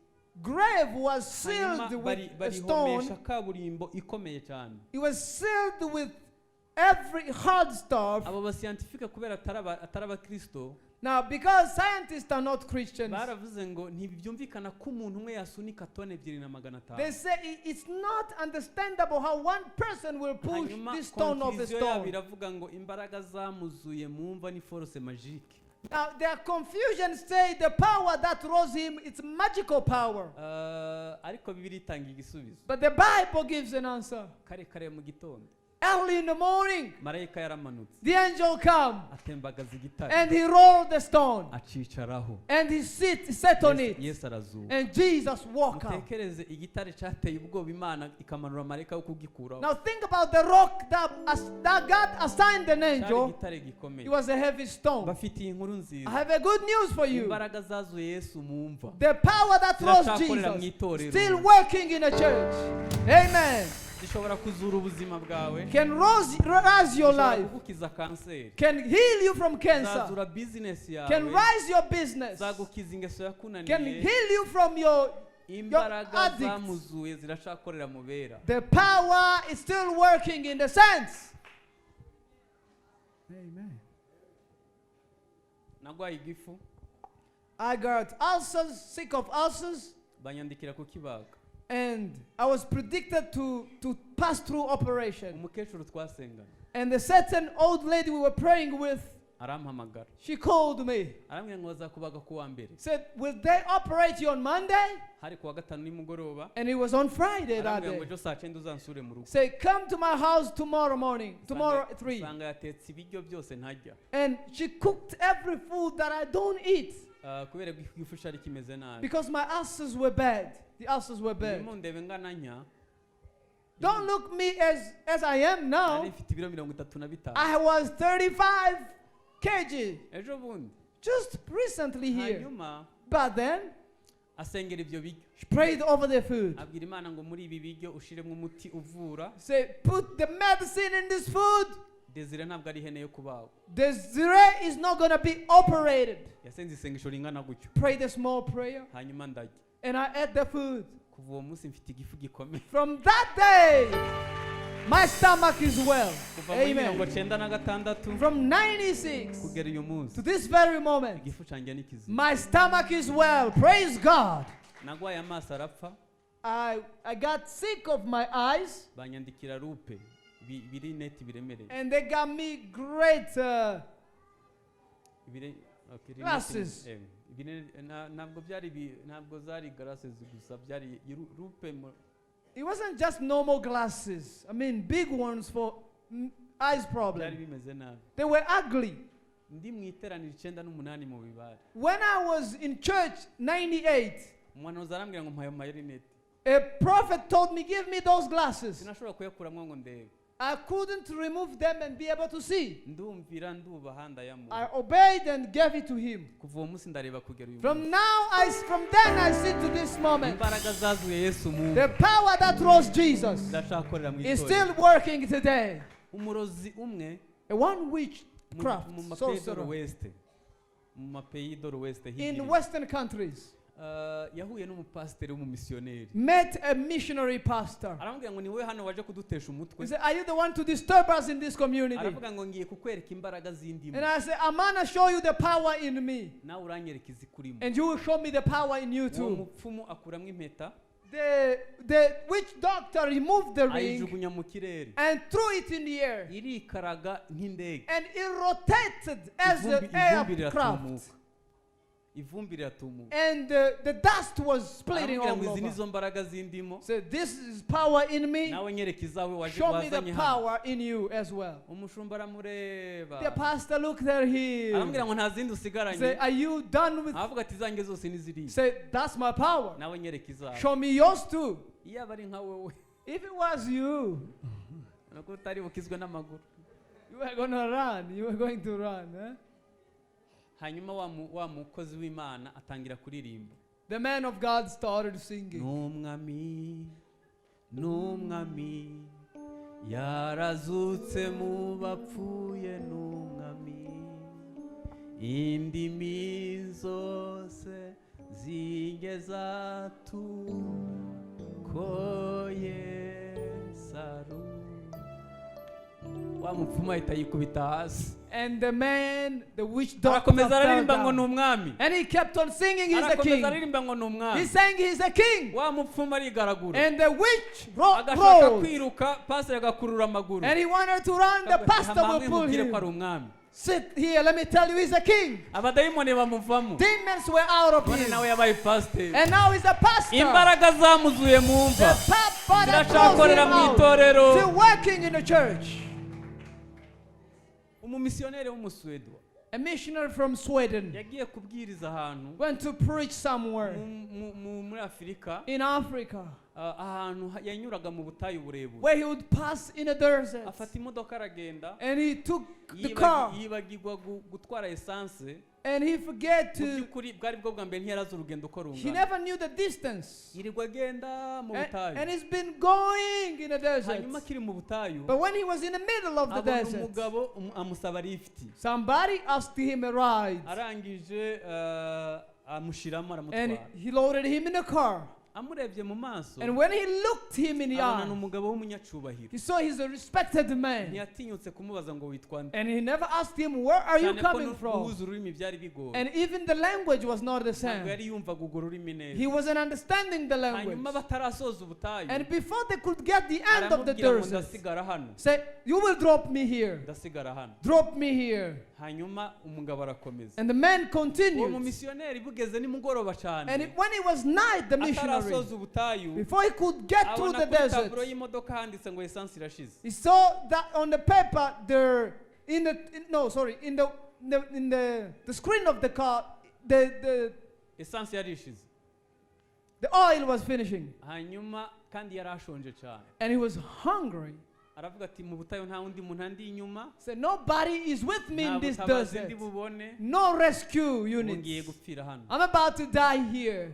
grave was sealed with a stone. Barihomesha kaburimbo ikomeye cyane. It was sealed with every hard stuff. Abo bascientifique kubera ataraba Kristo. Now, because scientists are not Christians, Baravuze ngo ntibyumvikana ko umuntu umwe yasunika tone 2,500. they say it's not understandable how one person will push this stone of the stone. Biravuga ngo imbaraga zamuzuye mu mva ni force magique. Now, their confusion say the power that rose him, it's magical power. Ariko Bibiliya itanga igisubizo. But the Bible gives an answer. Kare mu gitondo. early in the morning, marayika yaramanutse, the angel come atembagaza igitare, and he rolled the stone acicaraho, and he sat on it, Yesu arazuka. and Jesus walked out. Mutekereze igitare cyateye ubwoba Imana ikamanura marayika wo kugikuraho. Now think about the rock that God assigned an Cyari angel. igitare gikomeye. It was a heavy stone. Bafitiye inkuru I nziza. have a good news for you. Imbaraga zazuye Yesu mumva. The power that rose Ziracyakorera Jesus mw'itorero. still working in a church. Amen. Zishobora kuzura ubuzima bwawe. Can rise your Zishobora life. kugukiza kanseri. Can heal you from cancer. Zazura business yawe. Can rise your business. Zagukiza ingeso yakunaniye. Can heal you from your Imbaraga addicts. zamuzuye ziracyakorera mu bera. The power is still working in the saints. Amen. Nagwaye igifu. I got ulcers, sick of ulcers, Banyandikira ku kibaga. and I was predicted to pass through operation. Umukecuru twasengana. And the certain old lady we were praying with, Arampamagara. she called me. Arambwira ngo bazakubaga ku wa mbere. Said, will they operate you on Monday? Hari ku wa gatanu nimugoroba. And it was on Friday that Arambwira ngo day. ejo saa 9 uzansure mu rugo. Say, come to my house tomorrow morning, tomorrow at 3. Sanga yatetse ibiryo byose ntajya. And she cooked every food that I don't eat Kubera igifu cyari kimeze nabi. because my ulcers were bad. The ulcers were bad. Ndimo ndebe ngana nya. Don't look me as I am now. Nari mfite ibiro 35. I was 35 kg Ejo bundi. just recently here. Hanyuma But then asengera ibyo biryo. she prayed over the food. Abwira Imana ngo muri ibi biryo ushiremo umuti uvura. Say, put the medicine in this food. Desire ntabwo ari ihene yo kubaga. Desire is not going to be operated. Yasenze isengesho ringana gutyo. Pray the small prayer. Hanyuma ndajya. And I ate the food. Kuva uwo munsi mfite igifu gikomeye. From that day, my stomach is well. Kuva muri Amen. 96 From 96 kugera uyu munsi. to this very moment, Igifu cyanjye ni kizima. my stomach is well. Praise God. Nagwaye amaso arapfa. I got sick of my eyes, Banyandikira rupe. Biri neti biremereye. and they got me great glasses. Ntabwo zari glasses gusa byari rupe. It wasn't just normal glasses. I mean, big ones for eyes Byari problem. bimeze nabi. They were ugly. Ndi mu iteraniro 98 mu bibare. When I was in church, 98, Umuhanuzi arambwira ngo mpayo marinete. a prophet told me, give me those glasses. Sinashobora kuyakuramo ngo ndebe. I couldn't remove them and be able to see. Ndumvira ndubaha ndayamuha. I obeyed and gave it to him. Kuva uwo munsi ndareba kugera uyu munsi. From then I see to this moment, Imbaraga zazuye Yesu mu. the power that rose Jesus Ndashakorera mu is itorero. still working today. Umurozi umwe A one witchcraft mu mapeyi sorcerer d'Ouest. Mu mapeyi d'Ouest in Western countries yahuye n'umupasiteri w'umumisiyoneri. met a missionary pastor. Arambwira ngo ni wowe hano waje kudutesha He umutwe. said, are you the one to disturb us in this community? Aravuga ngo ngiye kukwereka imbaraga z'indimo. And I said, I'm going to show you the power in me. Nawe uranyereka izikurimo. And you will show me the power in you Uwo too. mupfumu akuramo impeta. The witch doctor removed the ring ayijugunya mu kirere. and threw it in the air. Irikaraga nk'indege. And it rotated as an Ivumbi aircraft. riratumuka. Ivumbi riratumuka. And the dust was splitting Arambwira all ngo izi over. nizo mbaraga z'indimo. So this is power in me. Nawe nyereka izawe waje Show me the wazanye hano. power in you as well. Umushumba aramureba. The pastor looked at him. Arambwira ngo nta zindi usigaranye. Say, are you done with? Aravuga ati zanjye zose ni ziriya. Say, that's my power. Nawe nyereka izawe. Show me yours too. Iyo aba ari nka wowe. If it was you, nuko utari bukizwe n'amaguru. you were going to run. You were going to run. Eh? Hanyuma wa mukozi w'Imana atangira kuririmba. The man of God started singing. N'umwami n'umwami yarazutse mu bapfuye n'umwami indimi zose zigeza ko Yesu wa mupfumu ahita yikubita hasi. And the man, the witch doctor, arakomeza aririmba ngo n'umwami. And he kept on singing, he's the king. arakomeza aririmba ngo n'umwami. He sang, he's the king. Wa mupfumu arigaragura. And the witch rolled. Agashaka kwiruka, pastor agakurura amaguru. And he wanted to run, the pastor will pull him. Sit here, let me tell you, he's a king. abadayimoni bamuvamo Demons were out of none him. nawe yabaye pasiteri And now he's a pastor. imbaraga zamuzuye mu mva The power that ziracyakorera mu draws him itorero out. Still working in the church. umumisiyoneri w'umuswedwa A missionary from Sweden yagiye kubwiriza ahantu went to preach somewhere muri Afurika in Africa ahantu yanyuraga mu butayu burebure where he would pass in a desert. afata imodoka aragenda And he took the car yibagirwa gutwara esanse and he forget mu to, by'ukuri bwari bwo bwa mbere ntiyarazi urugendo uko he rungana never knew the distance. yirirwa agenda mu butayu And he's been going in the desert. hanyuma akiri mu butayu But when he was in the middle of the abona desert, umugabo amusaba lifti somebody asked him a ride. arangije amushiramo And aramutwara he loaded him in the car. amurebye mu maso And when he looked him in the abona eye, n'umugabo w'umunyacubahiro he saw he's a respected man. ntiyatinyutse kumubaza ngo witwa nde And he never asked him, where are you cyane ko coming no from? guhuza ururimi byari bigoye And even the language was not the ntabwo same. yari yumvaga urwo rurimi neza He wasn't understanding the hanyuma language. batarasoza ubutayu And before they could get the end of the aramubwira ngo desert, ndasigara hano say, you will drop me here. ndasigara hano Drop me here. hanyuma umugabo arakomeza And the man uwo continued. mumisiyoneri bugeze nimugoroba cyane And when it was night, the missionary, atarasoza ubutayu before he could get through abona the kuri desert, taburo y'imodoka handitse ngo esansi irashize he saw that on the paper there, in the screen of the car, esansi yari ishize the oil was finishing. hanyuma kandi yari ashonje cyane And he was hungry. aravuga ati mu butayu nta wundi muntu andi inyuma Said, nobody is with me nta in this butabazi desert. ndi bubone No rescue ubu ngiye units. gupfira hano I'm about to die here.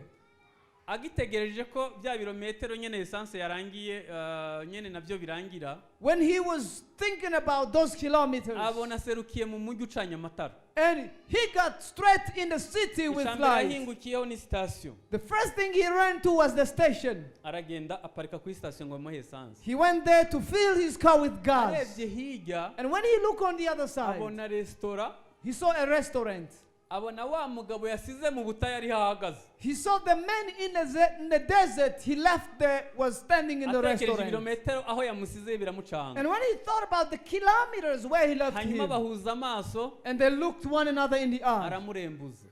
agitegereje ko bya birometero nyene esanse yarangiye nyene nabyo birangira When he was thinking about those kilometers, abona serukiye mu mujyi ucanye amatara and he got straight in the city with icambere light. ahingukiyeho ni sitasiyo The first thing he ran to was the station. aragenda aparika kuri sitasiyo ngo bamuhe esanse He went there to fill his car with gas. arebye hirya And when he looked on the other side, abona resitora he saw a restaurant. abona wa mugabo yasize mu butayu ari hahagaze He saw the man in the desert he left there was standing in the atekereje restaurant. ibirometero aho yamusize biramucanga And when he thought about the kilometers where he left hanyuma him, bahuza amaso and they looked one another in the eye, aramurembuza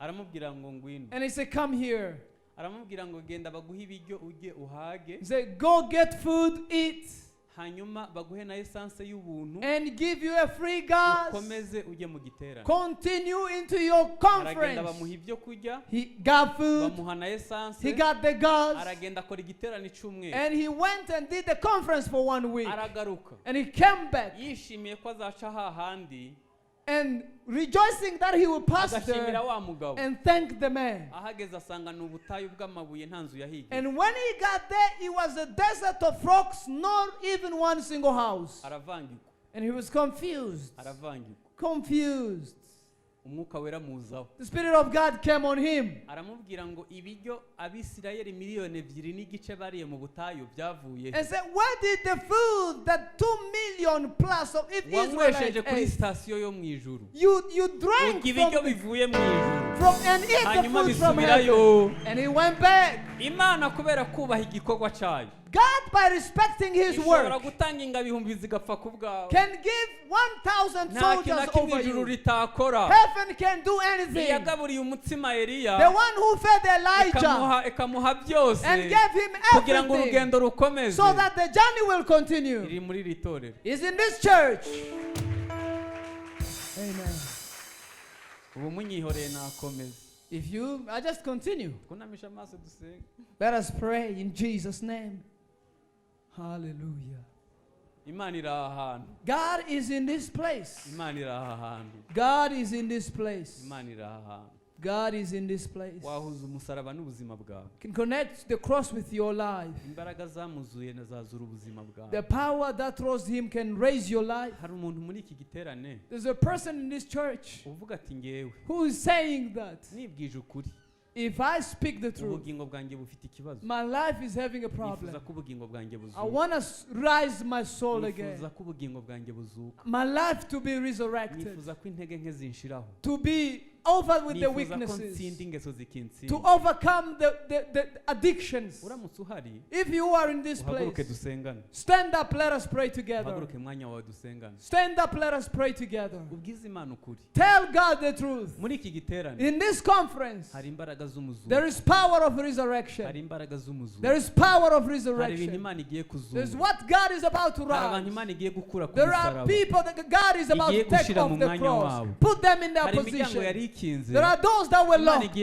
aramubwira ngo ngwino and he said, come here. aramubwira ngo genda baguhe ibiryo ujye uhage He said, go get food, eat, hanyuma baguhe na esanse y'ubuntu and give you a free gas. ukomeze ujye mu giterane Continue into your aragenda conference. bamuha ibyo kurya He got food, bamuha na esanse he got the gas, aragenda akora igiterane icumweru and he went and did the conference for 1 week. aragaruka And he came back yishimiye ko azaca hahandi and rejoicing that he will pass agashimira there wa mugabo and thank the man. ahageze asanga ni ubutayu bw'amabuye nta nzu yahigiye And when he got there, it was a desert of rocks, not even one single house. aravangirwa And he was confused. Confused. umwuka wera muzaho The Spirit of God came on him. aramubwira ngo ibiryo abisirayeli miliyoni 2.5 bariye mu butayu byavuye And said, where did the food that 2 million plus of wanywesheje Israelites kuri ate? sitasiyo yo mu ijuru You drank urya ibiryo from, bivuye mu ijuru from and ate the hanyuma food from bisubirayo heaven. And he went back. imana kubera kubaha igikorwa cyayo God, by respecting his ishobora work, gutanga ingabihumbi zigapfa ku bwawe can give 1,000 nta kintu na soldiers kimwe over ijuru you. ritakora Heaven can do anything. iyagaburiye umutsima The Eliya one who fed Elijah ikamuha byose and gave him kugira ngo everything urugendo rukomeze so that the journey will continue iri muri iri torero is in this church. Amen. ubu munyihoreye nakomeza If you, I just continue. twunamishe amaso dusenge Let us pray in Jesus' name. Hallelujah. imana iri aha hantu God is in this place. imana iri aha hantu God is in this place. imana iri aha hantu God is in this place. wahuza umusaraba n'ubuzima bwawe Can connect the cross with your life. imbaraga zamuzuye nazazura ubuzima The bwawe power that rose him can raise your life. hari umuntu muri iki giterane There's a person in this church uvuga ati ngewe who is saying that nibwije ukuri if I speak the truth, ubugingo bwanjye bufite ikibazo my life is having a nifuza problem. ko ubugingo bwanjye I buzuka want to rise my soul again. nifuza ko ubugingo bwanjye buzuka My life to be resurrected. nifuza ko intege nke zinshiraho To be over with the weaknesses, to overcome the addictions. If you are in this place, stand up, let us pray together. Stand up, let us pray together. Tell God the truth. In this conference, there is power of resurrection. There is power of resurrection. There's what God is about to rise. There are people that God is about to take off the cross. Put them in their position. There are those that were locked.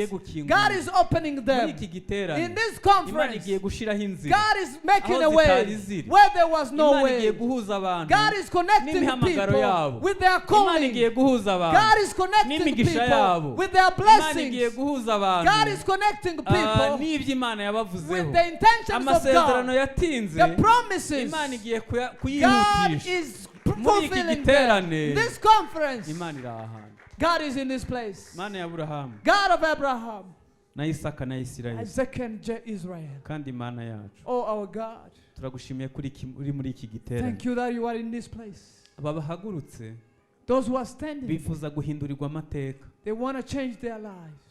God is opening them. In this conference, God is making a way where there was no way. God is connecting people with their calling. God is connecting people with their blessings. God is connecting people with the intentions of God, the promises. God is fulfilling them. This conference, God is in this place. God of Abraham, Isaac and Israel. Oh, our God, thank you that you are in this place. Those who are standing, they want to change their lives.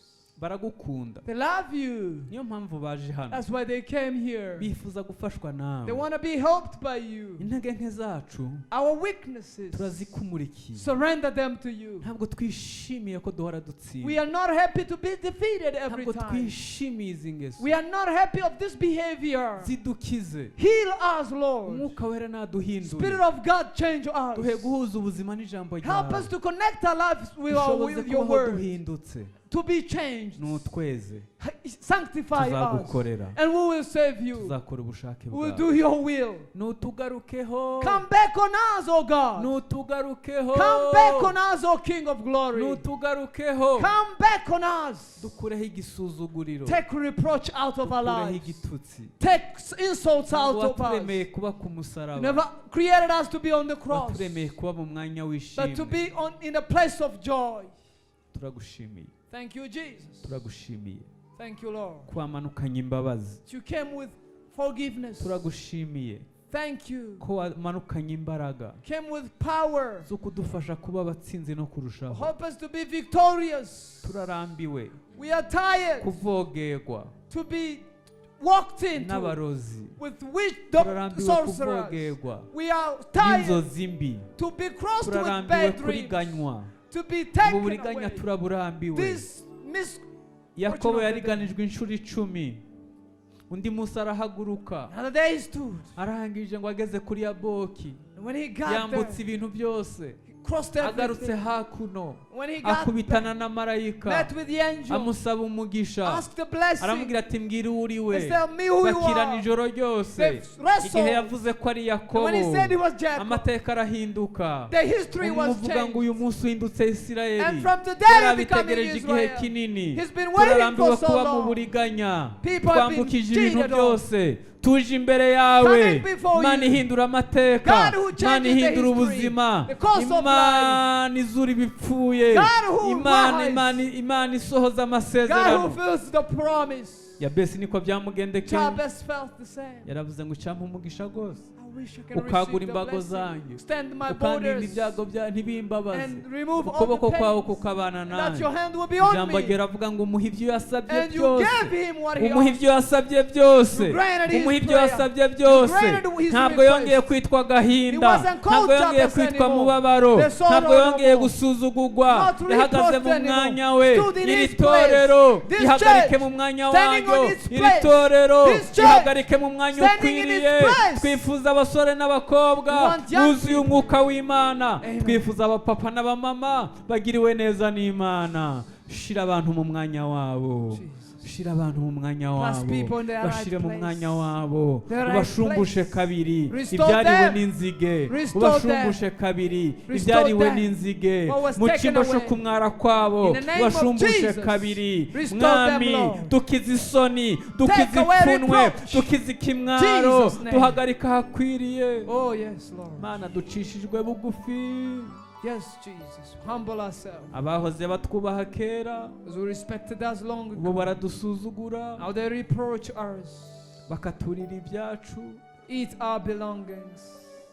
They love you. That's why they came here. They want to be helped by you. Our weaknesses, surrender them to you. We are not happy to be defeated every time. We are not happy of this behavior. Heal us, Lord. Spirit of God, change us. Help us to connect our lives with your word. To be changed. Sanctify us. And we will save you. We will do your will. Come back on us, O God. Come back on us, O King of glory. Come back on us. Take reproach out of our lives. Take insults out of us. You never created us to be on the cross, but to be in a place of joy. Thank you, Jesus. Thank you, Lord. You came with forgiveness. Thank you. Came with power. Help us to be victorious. We are tired to be walked into with witch sorcerers. We are tired to be crossed with bad dreams. To be taken away. This Yakobo yariganijwe inshuro 10. Undi musa arahaguruka. Arangije ngo ageze kuri Yaboki. Yambutse ibintu byose. Agarutse hakuno. Akubitana na marayika. Amusaba umugisha. Aramubwira ati mbwira uri we. Bakirana ijoro ryose. Igihe yavuze ko ari Yakobo, amateka arahinduka. Umuvuga ngo uyu munsi uhindutse Isirayeli. Yarabitegereje igihe kinini. Turarambiwe kuba mu buriganya. Twambukije ibintu byose. Tuje imbere yawe. Imana ihindura amateka. Imana ihindura ubuzima. Imana izura ibipfuye. Imana isohoza amasezerano. Yabesi niko byamugendekeye. Yaravuze ngo ucampa umugisha rwose. Ukagura imbago zanyu. Ukandinda ibyago ntibimbabaze. Ukuboko kwawe kukabana nanjye. Ijambo ryeravuga ngo umuha ibyo yasabye byose. Umuha ibyo yasabye byose. Umuha ibyo yasabye byose. Ntabwo yongeye kwitwa agahinda. Ntabwo yongeye kwitwa mubabaro. Ntabwo yongeye gusuzugurwa. Yahagaze mu mwanya we. Iri torero rihagarike mu mwanya waryo. Iri torero rihagarike mu mwanya ukwiriye. Twifuza abasore n'abakobwa buzuye umwuka w'Imana. Twifuza abapapa n'abamama bagiriwe neza n'Imana. Shira abantu mu mwanya wabo. Shira abantu mu mwanya wabo. Bashire mu mwanya wabo. Ubashumbushe kabiri ibyariwe n'inzige. Ubashumbushe kabiri ibyariwe n'inzige. Mu cyimbo cyo kumwara kwabo. Ubashumbushe kabiri. Mwami, dukize isoni, dukize ipfunwe, dukize ikimwaro. Duhagarika hakwiriye. Mana, ducishijwe bugufi. Yes, Jesus. Humble ourselves. Abahoze batwubaha kera, who respected us long ago, bo baradusuzugura. Now they reproach us. Bakaturira ibyacu. Eat our belongings.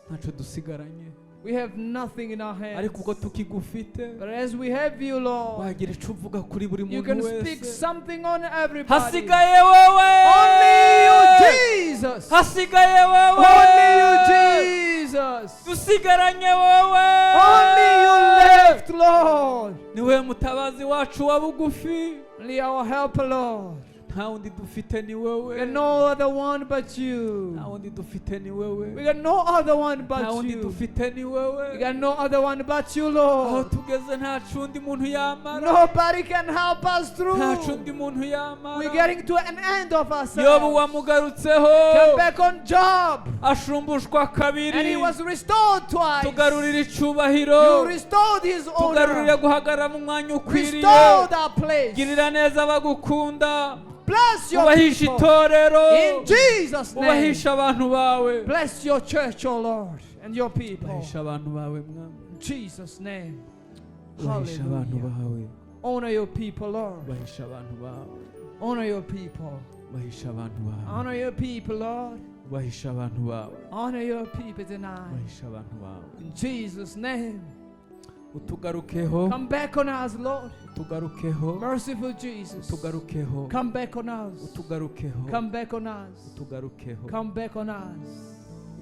Ntaco dusigaranye. We have nothing in our hands. ariko ubwo tukigufite But as we have you, Lord, wagira icyo uvuga kuri buri you muntu can speak wese. something on everybody. Hasigaye wowe, Only you, Jesus. hasigaye wowe, Only you, Jesus. dusigaranye wowe, Only you left, Lord. niwe mutabazi wacu wa bugufi, Only our helper, Lord. nta wundi dufite ni wowe, We got no other one but you. nta wundi dufite ni wowe, We got no other one nta but wundi you. dufite ni We wowe. got no other one but you, Aho Lord. tugeze nta cundi muntu yamara, Nobody can help us nta through. cundi muntu We're yamara. getting to an end of Yobu ourselves. wamugarutseho, Came back on Job, ashumbushwa and he kabiri, was restored twice. tugarurira You icyubahiro, restored his tugarurire honor. guhagarara mu mwanya ukwiriye, Restored our place. girira neza abagukunda, Bless your ubahisha people. itorero, In Jesus' name. ubahisha abantu bawe, Bless your church, O Lord, and your people. ubahisha abantu bawe mwami, In Jesus' name. ubahisha abantu Hallelujah. bawe, Honor your people, Lord. ubahisha abantu bawe, Honor your people. ubahisha abantu bawe, Honor your people, Lord. ubahisha abantu bawe, Honor your people tonight. ubahisha abantu bawe, In Jesus' name. utugarukeho, Come back on us, Lord. utugarukeho, Merciful Jesus. utugarukeho, Come back on us. utugarukeho, Come back on us. utugarukeho. Come back on us.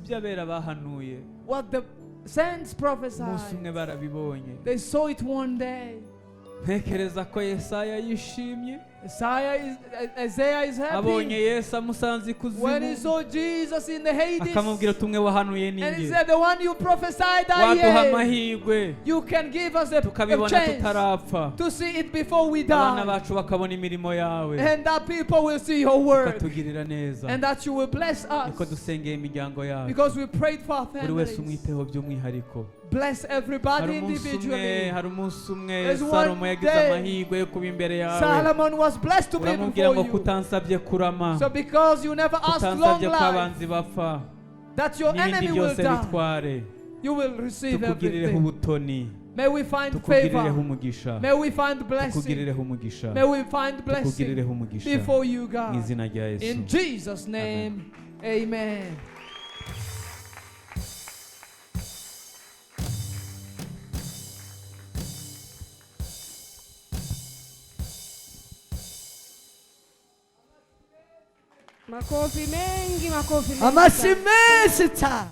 Ibyo abera bahanuye What the saints umunsi prophesied, umwe barabibonye. they saw it one day. Ntekereza ko Yesaya yishimye Isaiah is abonye happy Yesu amusanze when he ikuzimu, saw Jesus in the Hades. akamubwira tumwe wahanuye And he ninjye, said, the one you prophesied waduha I amahirwe you can give us a tukabibona chance tutarapfa, to see it before we abana die. bacu bakabona imirimo yawe, And that people will see your work. ukatugirira neza. And that you will bless Niko us. dusengeye imiryango yacu, Because we prayed for our buri wese families. umwiteho by'umwihariko. Bless everybody Hari umunsi umwe, individually. hari umunsi umwe There's one Salomo yagize day amahirwe yo kuba imbere yawe, Solomon was blessed to be uramubwira ngo before you. kutansabye kurama, So because you never asked long utansabye ko life, abanzi bapfa, that your n'ibindi enemy will byose die, bitware, you will receive tukugirireho everything. ubutoni, May we find tukugirireho favor. umugisha, May we find blessing. tukugirireho umugisha, May we find blessing tukugirireho umugisha, before you, mu God. izina rya Yesu. In Jesus' name, amen. Makofi mengi, makofi mengi. Amashyi menshi cyane.